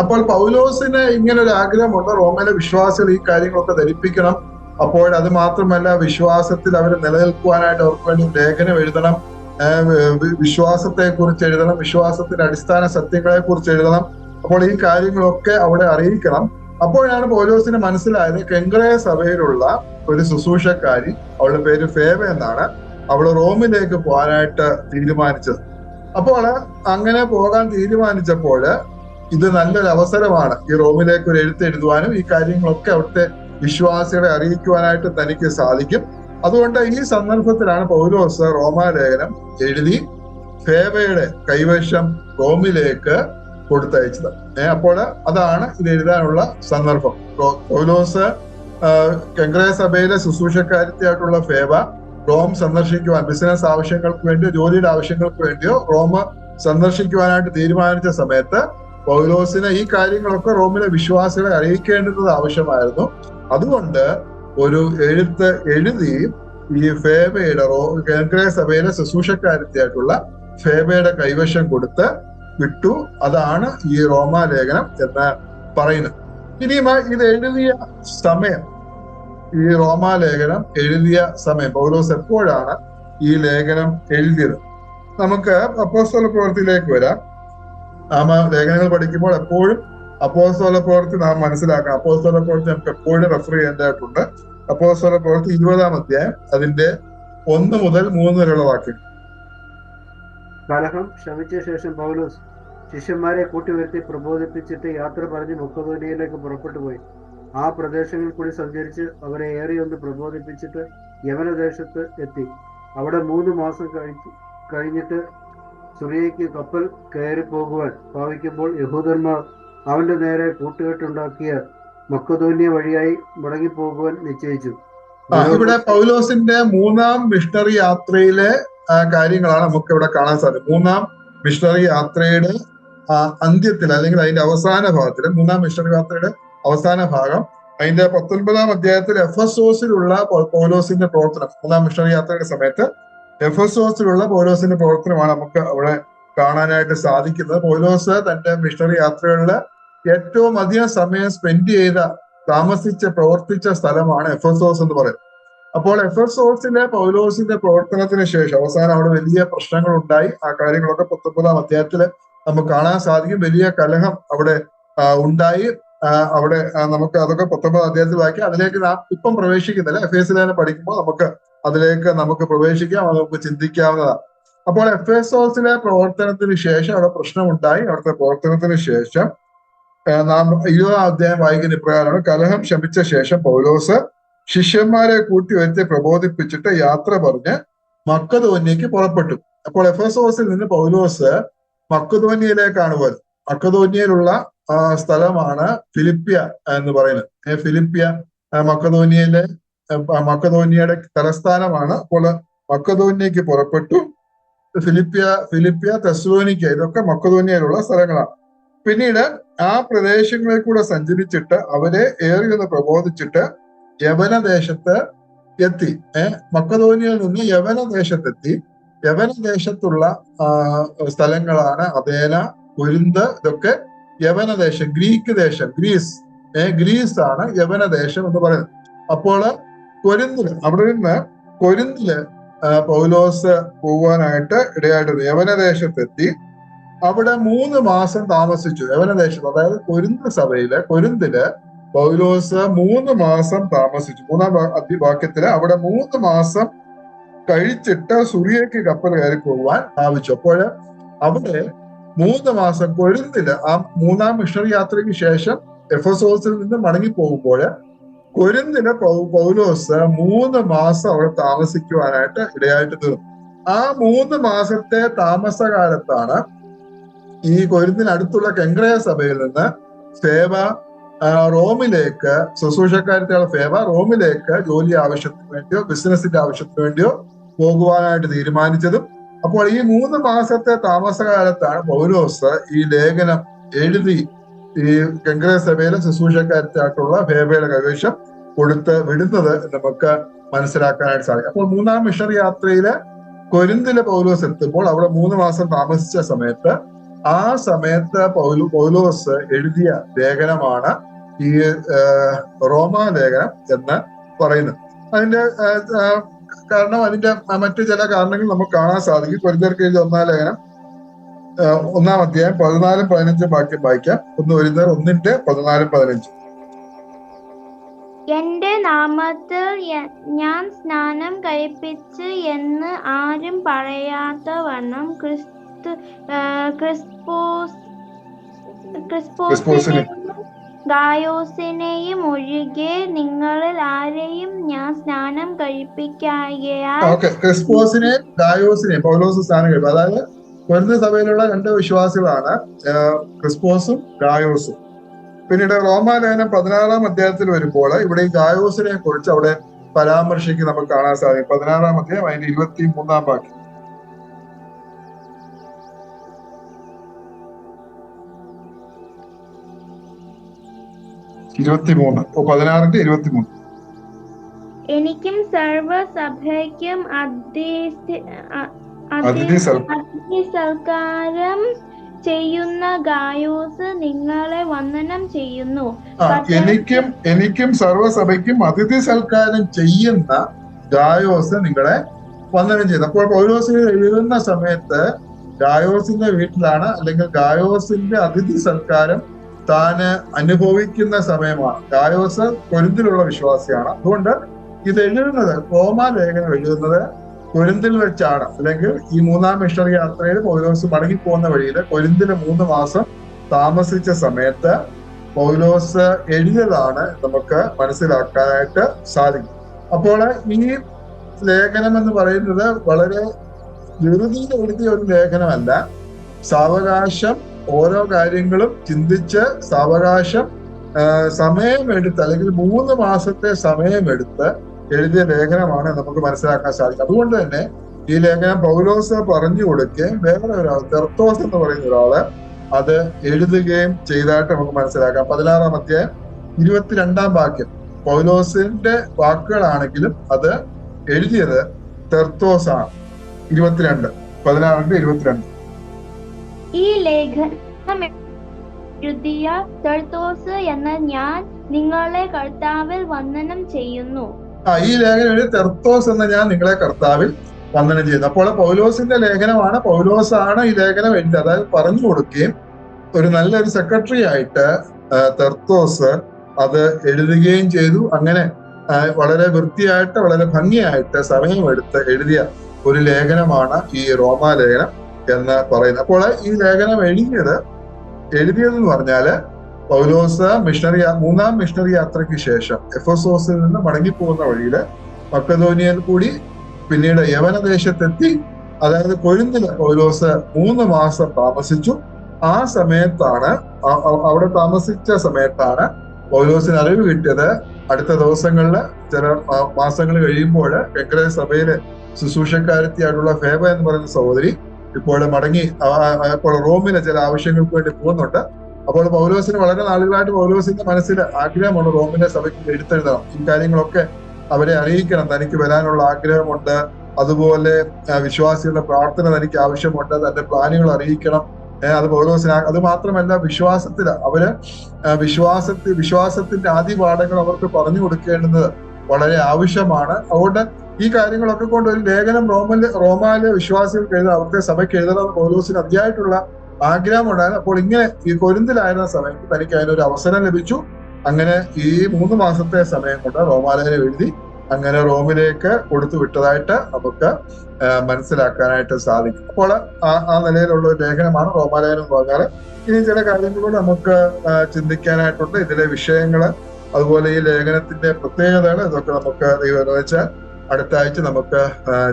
അപ്പോൾ പൗലോസിന് ഇങ്ങനെ ഒരു ആഗ്രഹമുണ്ട്. റോമിലെ വിശ്വാസികൾ ഈ കാര്യങ്ങളൊക്കെ ധരിപ്പിക്കണം. അപ്പോൾ അത് മാത്രമല്ല, വിശ്വാസത്തിൽ അവർ നിലനിൽക്കുവാനായിട്ട് അവർക്ക് വേണ്ടി ലേഖനം എഴുതണം, വിശ്വാസത്തെ കുറിച്ച് എഴുതണം, വിശ്വാസത്തിന്റെ അടിസ്ഥാന സത്യങ്ങളെ കുറിച്ച് എഴുതണം. അപ്പോൾ ഈ കാര്യങ്ങളൊക്കെ അവിടെ അറിയിക്കണം. അപ്പോഴാണ് പൗലോസിന് മനസ്സിലായത് കെങ്ക്രേ സഭയിലുള്ള ഒരു ശുശ്രൂഷക്കാരി, അവളുടെ പേര് ഫേബ എന്നാണ്, അവള് റോമിലേക്ക് പോകാനായിട്ട് തീരുമാനിച്ചത്. അപ്പോൾ അങ്ങനെ പോകാൻ തീരുമാനിച്ചപ്പോൾ ഇത് നല്ലൊരു അവസരമാണ് ഈ റോമിലേക്ക് ഒരു എഴുത്ത് എഴുതുവാനും ഈ കാര്യങ്ങളൊക്കെ അവിടുത്തെ വിശ്വാസികളെ അറിയിക്കുവാനായിട്ട് തനിക്ക് സാധിക്കും. അതുകൊണ്ട് ഈ സന്ദർഭത്തിലാണ് പൗലോസ് റോമാലേഖനം എഴുതി ഫേബയുടെ കൈവശം റോമിലേക്ക് കൊടുത്തയച്ചത്. അപ്പോൾ അതാണ് ഇത് എഴുതാനുള്ള സന്ദർഭം. പൗലോസ് കെങ്ക്രേ സഭയിലെ ശുശ്രൂഷക്കാരിയായിട്ടുള്ള ഫേബ റോം സന്ദർശിക്കുവാൻ, ബിസിനസ് ആവശ്യങ്ങൾക്ക് വേണ്ടിയോ ജോലിയുടെ ആവശ്യങ്ങൾക്ക് വേണ്ടിയോ റോം സന്ദർശിക്കുവാനായിട്ട് തീരുമാനിച്ച സമയത്ത് പൗലോസിന് ഈ കാര്യങ്ങളൊക്കെ റോമിലെ വിശ്വാസികളെ അറിയിക്കേണ്ടത് ആവശ്യമായിരുന്നു. അതുകൊണ്ട് ഒരു എഴുത്ത് എഴുതി ഈ ഫേബയുടെ കെങ്ക്രേ സഭയിലെ ശുശ്രൂഷക്കാരത്തിയായിട്ടുള്ള ഫേബയുടെ കൈവശം കൊടുത്ത് വിട്ടു. അതാണ് ഈ റോമാലേഖനം എന്ന് പറയുന്നത്. ഇനിയും ഇത് എഴുതിയ സമയം, ഈ റോമാലേഖനം എഴുതിയ സമയം, പൗലോസ് എപ്പോഴാണ് ഈ ലേഖനം എഴുതിയത്? നമുക്ക് അപ്പോസ്തല പ്രവൃത്തിയിലേക്ക് വരാം. ലേഖനങ്ങൾ പഠിക്കുമ്പോൾ എപ്പോഴും അപ്പോസ്തല പ്രവൃത്തി നാം മനസ്സിലാക്കണം. അപ്പോസ്തല പ്രവൃത്തി നമുക്ക് എപ്പോഴും റെഫർ ചെയ്യേണ്ടതായിട്ടുണ്ട്. അപ്പോസ്തല പ്രവൃത്തി 20-ാം അധ്യായം അതിന്റെ 1 മുതൽ 3 വരെയുള്ള വാക്യം. കലഹം ശമിച്ച ശേഷം പൗലോസ് ശിഷ്യന്മാരെ കൂട്ടിവരുത്തി പ്രബോധിപ്പിച്ചിട്ട് യാത്ര പറഞ്ഞ് മക്കെദോന്യയിലേക്ക് പുറപ്പെട്ടു പോയി. ആ പ്രദേശങ്ങളിൽ കൂടി സഞ്ചരിച്ച് അവരെ ഏറിയൊന്ന് പ്രബോധിപ്പിച്ചിട്ട് യമനദേശത്ത് എത്തി. അവിടെ 3 മാസം കഴിഞ്ഞിട്ട് സുറിയയ്ക്ക് കപ്പൽ കയറി പോകുവാൻ ഭാവിക്കുമ്പോൾ യഹൂദന്മാർ അവന്റെ നേരെ കൂട്ടുകെട്ടുണ്ടാക്കിയ മക്കെദോന്യ വഴിയായി മടങ്ങിപ്പോകുവാൻ നിശ്ചയിച്ചു. ഇവിടെ പൗലോസിന്റെ 3-ാം മിഷണറി യാത്രയിലെ കാര്യങ്ങളാണ് നമുക്ക് ഇവിടെ കാണാൻ സാധിക്കും. 3-ാം മിഷണറി യാത്രയുടെ അന്ത്യത്തിൽ അല്ലെങ്കിൽ അതിന്റെ അവസാന ഭാഗത്തിൽ, 3-ാം മിഷണറി യാത്രയുടെ അവസാന ഭാഗം, അതിന്റെ 19-ാം അധ്യായത്തിൽ എഫെസോസിലുള്ള പൗലോസിന്റെ പ്രവർത്തനം, 3-ാം മിഷണറി യാത്രയുടെ സമയത്ത് എഫെസോസിലുള്ള പൗലോസിന്റെ പ്രവർത്തനമാണ് നമുക്ക് അവിടെ കാണാനായിട്ട് സാധിക്കുന്നത്. പൗലോസ് തന്റെ മിഷണറി യാത്രകളിൽ ഏറ്റവും അധികം സമയം സ്പെൻഡ് ചെയ്ത, താമസിച്ച് പ്രവർത്തിച്ച സ്ഥലമാണ് എഫെസോസ് എന്ന് പറയുന്നത്. അപ്പോൾ എഫെസോസിലെ പൗലോസിന്റെ പ്രവർത്തനത്തിന് ശേഷം അവസാനം അവിടെ വലിയ പ്രശ്നങ്ങൾ ഉണ്ടായി. ആ കാര്യങ്ങളൊക്കെ 19-ാം അധ്യായത്തിൽ നമുക്ക് കാണാൻ സാധിക്കും. വലിയ കലഹം അവിടെ ഉണ്ടായി. അവിടെ നമുക്ക് അതൊക്കെ 19-ാം അധ്യായത്തിൽ വായിക്കാം. അതിലേക്ക് നാം ഇപ്പം പ്രവേശിക്കുന്നില്ല. എഫേസിലെ പഠിക്കുമ്പോൾ നമുക്ക് പ്രവേശിക്കാം, അത് നമുക്ക് ചിന്തിക്കാവുന്നതാണ്. അപ്പോൾ എഫെസോസിലെ പ്രവർത്തനത്തിന് ശേഷം അവിടെ പ്രശ്നമുണ്ടായി. അവിടുത്തെ പ്രവർത്തനത്തിന് ശേഷം നാം 20-ാം അധ്യായം വായിക്കുന്ന ഇപ്രകാരമാണ്: കലഹം ശമിച്ച ശേഷം പൗലോസ് ശിഷ്യന്മാരെ കൂട്ടി വരുത്തി പ്രബോധിപ്പിച്ചിട്ട് യാത്ര പറഞ്ഞ് മക്കെദോന്യയ്ക്ക് പുറപ്പെട്ടു. അപ്പോൾ എഫെസോസിൽ നിന്ന് പൗലോസ് മക്കെദോന്യയിലേക്കാണ് പോയത്. മക്കെദോന്യയിലുള്ള സ്ഥലമാണ് ഫിലിപ്പിയ എന്ന് പറയുന്നത്. ഫിലിപ്പിയ മക്കെദോന്യയുടെ തലസ്ഥാനമാണ്. അപ്പോൾ മക്കെദോന്യയ്ക്ക് പുറപ്പെട്ടു. ഫിലിപ്പിയ, തെസ്സലോനിക്ക, ഇതൊക്കെ മക്കതോനിയയിലുള്ള സ്ഥലങ്ങളാണ്. പിന്നീട് ആ പ്രദേശങ്ങളിൽ കൂടെ സഞ്ചരിച്ചിട്ട് അവരെ ഏറിയൊന്ന് പ്രബോധിച്ചിട്ട് യവനദേശത്ത് എത്തി. മക്കതോനിയയിൽ നിന്ന് യവനദേശത്തെത്തി. യവനദേശത്തുള്ള സ്ഥലങ്ങളാണ് അഥേന, കൊരിന്ത്, ഇതൊക്കെ യവനദേശം, ഗ്രീക്ക് ദേശം, ഗ്രീസ് ആണ് യവനദേശം എന്ന് പറയുന്നത്. അപ്പോൾ കൊരിന്തില്, അവിടെ നിന്ന് കൊരിന്തില് പൗലോസ് പോവാനായിട്ട് ഇടയായിട്ടുണ്ട്. യവനദേശത്തെത്തി അവിടെ 3 മാസം താമസിച്ചു. യവനദേശത്ത്, അതായത് കൊരിന്തില് പൗലോസ് 3 മാസം താമസിച്ചു. 3-ാം വാക്യത്തില് അവിടെ 3 മാസം കഴിച്ചിട്ട് സുറിയയ്ക്ക് കപ്പൽ കയറി പോകുവാൻ ഭാവിച്ചു. അപ്പോൾ അവിടെ 3 മാസം കൊരിന്തില്, ആ 3-ാം മിഷണറി യാത്രയ്ക്ക് ശേഷം എഫെസോസിൽ നിന്ന് മടങ്ങി പോകുമ്പോൾ കൊരിന്തില് പൗലോസ് 3 മാസം അവിടെ താമസിക്കുവാനായിട്ട് ഇടയായിട്ട് തീർന്നു. ആ 3 മാസത്തെ താമസകാലത്താണ് ഈ കൊരിന്തിനടുത്തുള്ള കെങ്ക്രയ സഭയിൽ നിന്ന് ഫേവ റോമിലേക്ക്, ശുശ്രൂഷക്കാരത്തെയുള്ള ഫേവ റോമിലേക്ക് ജോലി ആവശ്യത്തിന് വേണ്ടിയോ ബിസിനസിന്റെ ആവശ്യത്തിന് വേണ്ടിയോ പോകുവാനായിട്ട് തീരുമാനിച്ചതും. അപ്പോൾ ഈ 3 മാസത്തെ താമസകാലത്താണ് പൗലോസ് ഈ ലേഖനം എഴുതി ഈ കെങ്ക്രയ സഭയിലെ ശുശ്രൂഷക്കാരത്തായിട്ടുള്ള ഫേബയുടെ കൈവശം കൊടുത്ത് വിടുന്നത് നമുക്ക് മനസ്സിലാക്കാനായിട്ട് സാധിക്കും. അപ്പോൾ 3-ാം മിഷണറി യാത്രയില് കൊരിന്തിലെ പൗലോസ് എത്തുമ്പോൾ അവിടെ 3 മാസം താമസിച്ച സമയത്ത്, ആ സമയത്ത് പൗലോസ് എഴുതിയ ലേഖനമാണ് ഈ റോമാ ലേഖനം എന്ന് പറയുന്നത്. അതിന്റെ കാരണം, അതിന്റെ മറ്റു ചില കാരണങ്ങൾ നമുക്ക് കാണാൻ സാധിക്കും. കൊരിന്ത്യർക്ക് എഴുതിയ 1-ാം ലേഖനം 1-ാം അധ്യായം 14-15 വാക്യം വായിക്കാം. 1 കൊരിന്ത്യർ 1:14-15. എന്റെ നാമത്തിൽ ഞാൻ സ്നാനം കഴിപ്പിച്ച് എന്ന് ആരും പറയാത്തവണ്ണം ക്രിസ്പോസിനെയും ഗായോസിനെയും ഒഴികെ നിങ്ങളിൽ ആരെയും ഞാൻ സ്നാനം കഴിപ്പിക്കായാൽ. ക്രിസ്പോസിനെയും ഗായോസിനെയും പൗലോസ് സ്നാനം കഴിപ്പിക്കും. അതായത് കൊരിന്ത്യ സഭയിലുള്ള 2 വിശ്വാസികളാണ്, ക്രിസ്പോസും ഗായോസും. പിന്നീട് റോമാലേഖനം 16-ാം അധ്യായത്തിൽ വരുമ്പോൾ ഇവിടെ ഈ ഗായോസിനെ കുറിച്ച് അവിടെ പരാമർശിക്ക് നമുക്ക് കാണാൻ സാധിക്കും. 16-ാം അധ്യായം അതിന്റെ 23-ാം വാക്യം. 16-23. എനിക്കും സർവസഭയ്ക്കും അതിഥി സൽക്കാരം ചെയ്യുന്ന ഗായോസ് നിങ്ങളെ വന്ദനം ചെയ്യുന്നു. എനിക്കും സർവസഭയ്ക്കും അതിഥി സൽക്കാരം ചെയ്യുന്ന ഗായോസ് നിങ്ങളെ വന്ദനം ചെയ്യുന്നു. അപ്പോൾ പൗലോസിന് എഴുതുന്ന സമയത്ത് ഗായോസിന്റെ വീട്ടിലാണ്, അല്ലെങ്കിൽ ഗായോസിന്റെ അതിഥി സൽക്കാരം താന് അനുഭവിക്കുന്ന സമയമാണ്. ഗായോസ് കൊരിന്തിലുള്ള വിശ്വാസിയാണ്. അതുകൊണ്ട് ഇത് എഴുതുന്നത്, റോമാ ലേഖനം എഴുതുന്നത് കൊരിന്തിൽ വെച്ചാണ്. അല്ലെങ്കിൽ ഈ 3-ാം മിഷണറി യാത്രയിൽ പൗലോസ് മടങ്ങിപ്പോകുന്ന വഴിയിൽ കൊരിന്തില് 3 മാസം താമസിച്ച സമയത്ത് പൗലോസ് എഴുതിയതാണ് നമുക്ക് മനസ്സിലാക്കാനായിട്ട് സാധിക്കും. അപ്പോൾ ഈ ലേഖനം എന്ന് പറയുന്നത് വളരെ ധൃതിയിൽ എഴുതിയ ഒരു ലേഖനമല്ല. സാവകാശം ഓരോ കാര്യങ്ങളും ചിന്തിച്ച് സാവകാശം സമയമെടുത്ത്, അല്ലെങ്കിൽ 3 മാസത്തെ സമയമെടുത്ത് എഴുതിയ ലേഖനമാണ് നമുക്ക് മനസ്സിലാക്കാൻ സാധിക്കും. അതുകൊണ്ട് തന്നെ ഈ ലേഖനം പൗലോസ് പറഞ്ഞു കൊടുക്കുകയും വേറെ ഒരാൾ, തെർത്തോസ് എന്ന് പറയുന്ന ഒരാള് അത് എഴുതുകയും ചെയ്തതായിട്ട് നമുക്ക് മനസ്സിലാക്കാം. 16-ാം അധ്യായം 22-ാം വാക്യം പൗലോസിന്റെ വാക്കുകളാണെങ്കിലും അത് എഴുതിയത് തെർത്തോസ് ആണ്. 16-22. ഈ ലേഖനം എഴുതിയ തെർത്തോസ് എന്ന ഞാൻ നിങ്ങളെ കർത്താവിൽ വന്ദനം ചെയ്യുന്നു. ഈ ലേഖനം എഴുതിയ തെർത്തോസ് എന്ന ഞാൻ നിങ്ങളെ കർത്താവിൽ വന്ദനം ചെയ്യുന്നു. അപ്പോൾ പൗലോസിന്റെ ലേഖനമാണ്, പൗലോസാണ് ഈ ലേഖനം എഴുതി, അതായത് പറഞ്ഞു കൊടുക്കുകയും ഒരു നല്ലൊരു സെക്രട്ടറി ആയിട്ട് തെർത്തോസ് അത് എഴുതുകയും ചെയ്തു. അങ്ങനെ വളരെ വൃത്തിയായിട്ട്, വളരെ ഭംഗിയായിട്ട് സമയമെടുത്ത് എഴുതിയ ഒരു ലേഖനമാണ് ഈ റോമാ ലേഖനം എന്ന് പറയുന്നത്. അപ്പോൾ ഈ ലേഖനം എഴുതിയതെന്ന് പറഞ്ഞാല് പൗലോസ് 3-ാം മിഷണറി യാത്രയ്ക്ക് ശേഷം എഫെസോസിൽ നിന്ന് മടങ്ങിപ്പോകുന്ന വഴിയില് മക്കതോനിയയിൽ കൂടി പിന്നീട് യവനദേശത്തെത്തി. അതായത് കൊരിന്തില് പൗലോസ് 3 മാസം താമസിച്ചു. ആ സമയത്താണ്, അവിടെ താമസിച്ച സമയത്താണ് പൗലോസിന് അറിവ് കിട്ടിയത്. അടുത്ത ദിവസങ്ങളില്, ചില മാസങ്ങൾ കഴിയുമ്പോൾ കെങ്ക്രയ സഭയിലെ ശുശ്രൂഷക്കാരത്തിയായിട്ടുള്ള ഫേബ എന്ന് പറയുന്ന സഹോദരി ഇപ്പോൾ മടങ്ങി ഇപ്പോൾ റോമിലെ ചില ആവശ്യങ്ങൾക്ക് വേണ്ടി പോകുന്നുണ്ട്. അപ്പോൾ പൗലോസിന് വളരെ നാളുകളായിട്ട് പൗലോസിന്റെ മനസ്സിൽ ആഗ്രഹമാണ് റോമിലെ സഭയ്ക്ക് എഴുത്തെഴുതണം, ഈ കാര്യങ്ങളൊക്കെ അവരെ അറിയിക്കണം, തനിക്ക് വരാനുള്ള ആഗ്രഹമുണ്ട്, അതുപോലെ വിശ്വാസികളുടെ പ്രാർത്ഥന തനിക്ക് ആവശ്യമുണ്ട്, തന്റെ പ്ലാനുകൾ അറിയിക്കണം. അത് പൗലോസിന് അത് മാത്രമല്ല, അവര് വിശ്വാസത്തിന്റെ ആദ്യ പാഠങ്ങൾ അവർക്ക് പറഞ്ഞു കൊടുക്കേണ്ടുന്നത് വളരെ ആവശ്യമാണ്. അതുകൊണ്ട് ഈ കാര്യങ്ങളൊക്കെ കൊണ്ട് ഒരു ലേഖനം റോമാലെ വിശ്വാസികൾക്ക് എഴുതാൻ, അവിടുത്തെ സഭയ്ക്ക് എഴുതണം പൗലോസിന് അതിയായിട്ടുള്ള ആഗ്രഹമുണ്ടായിരുന്നു. അപ്പോൾ ഇങ്ങനെ ഈ കൊരിന്തിലായിരുന്ന സമയത്ത് തനിക്ക് അതിനൊരു അവസരം ലഭിച്ചു. അങ്ങനെ ഈ 3 മാസത്തെ സമയം കൊണ്ട് റോമാലേഖനം എഴുതി അങ്ങനെ റോമിലേക്ക് കൊടുത്തു വിട്ടതായിട്ട് നമുക്ക് മനസ്സിലാക്കാനായിട്ട് സാധിക്കും. അപ്പോൾ ആ നിലയിലുള്ള ഒരു ലേഖനമാണ് റോമാലേഖനം എന്ന് പറഞ്ഞാൽ. ഇനി ചില കാര്യങ്ങളോട് നമുക്ക് ചിന്തിക്കാനായിട്ടുണ്ട്, ഇതിലെ വിഷയങ്ങള്, അതുപോലെ ഈ ലേഖനത്തിന്റെ പ്രത്യേകതകൾ, ഇതൊക്കെ നമുക്ക് ദൈവം വെച്ചാൽ അടുത്ത ആഴ്ച നമുക്ക്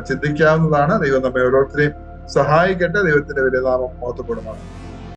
ചിന്തിക്കാവുന്നതാണ്. ദൈവം നമ്മെ ഓരോരുത്തരെയും സഹായിക്കട്ടെ. ദൈവത്തിന്റെ വലിയ നാമം മഹത്വപ്പെടുന്നതാണ്.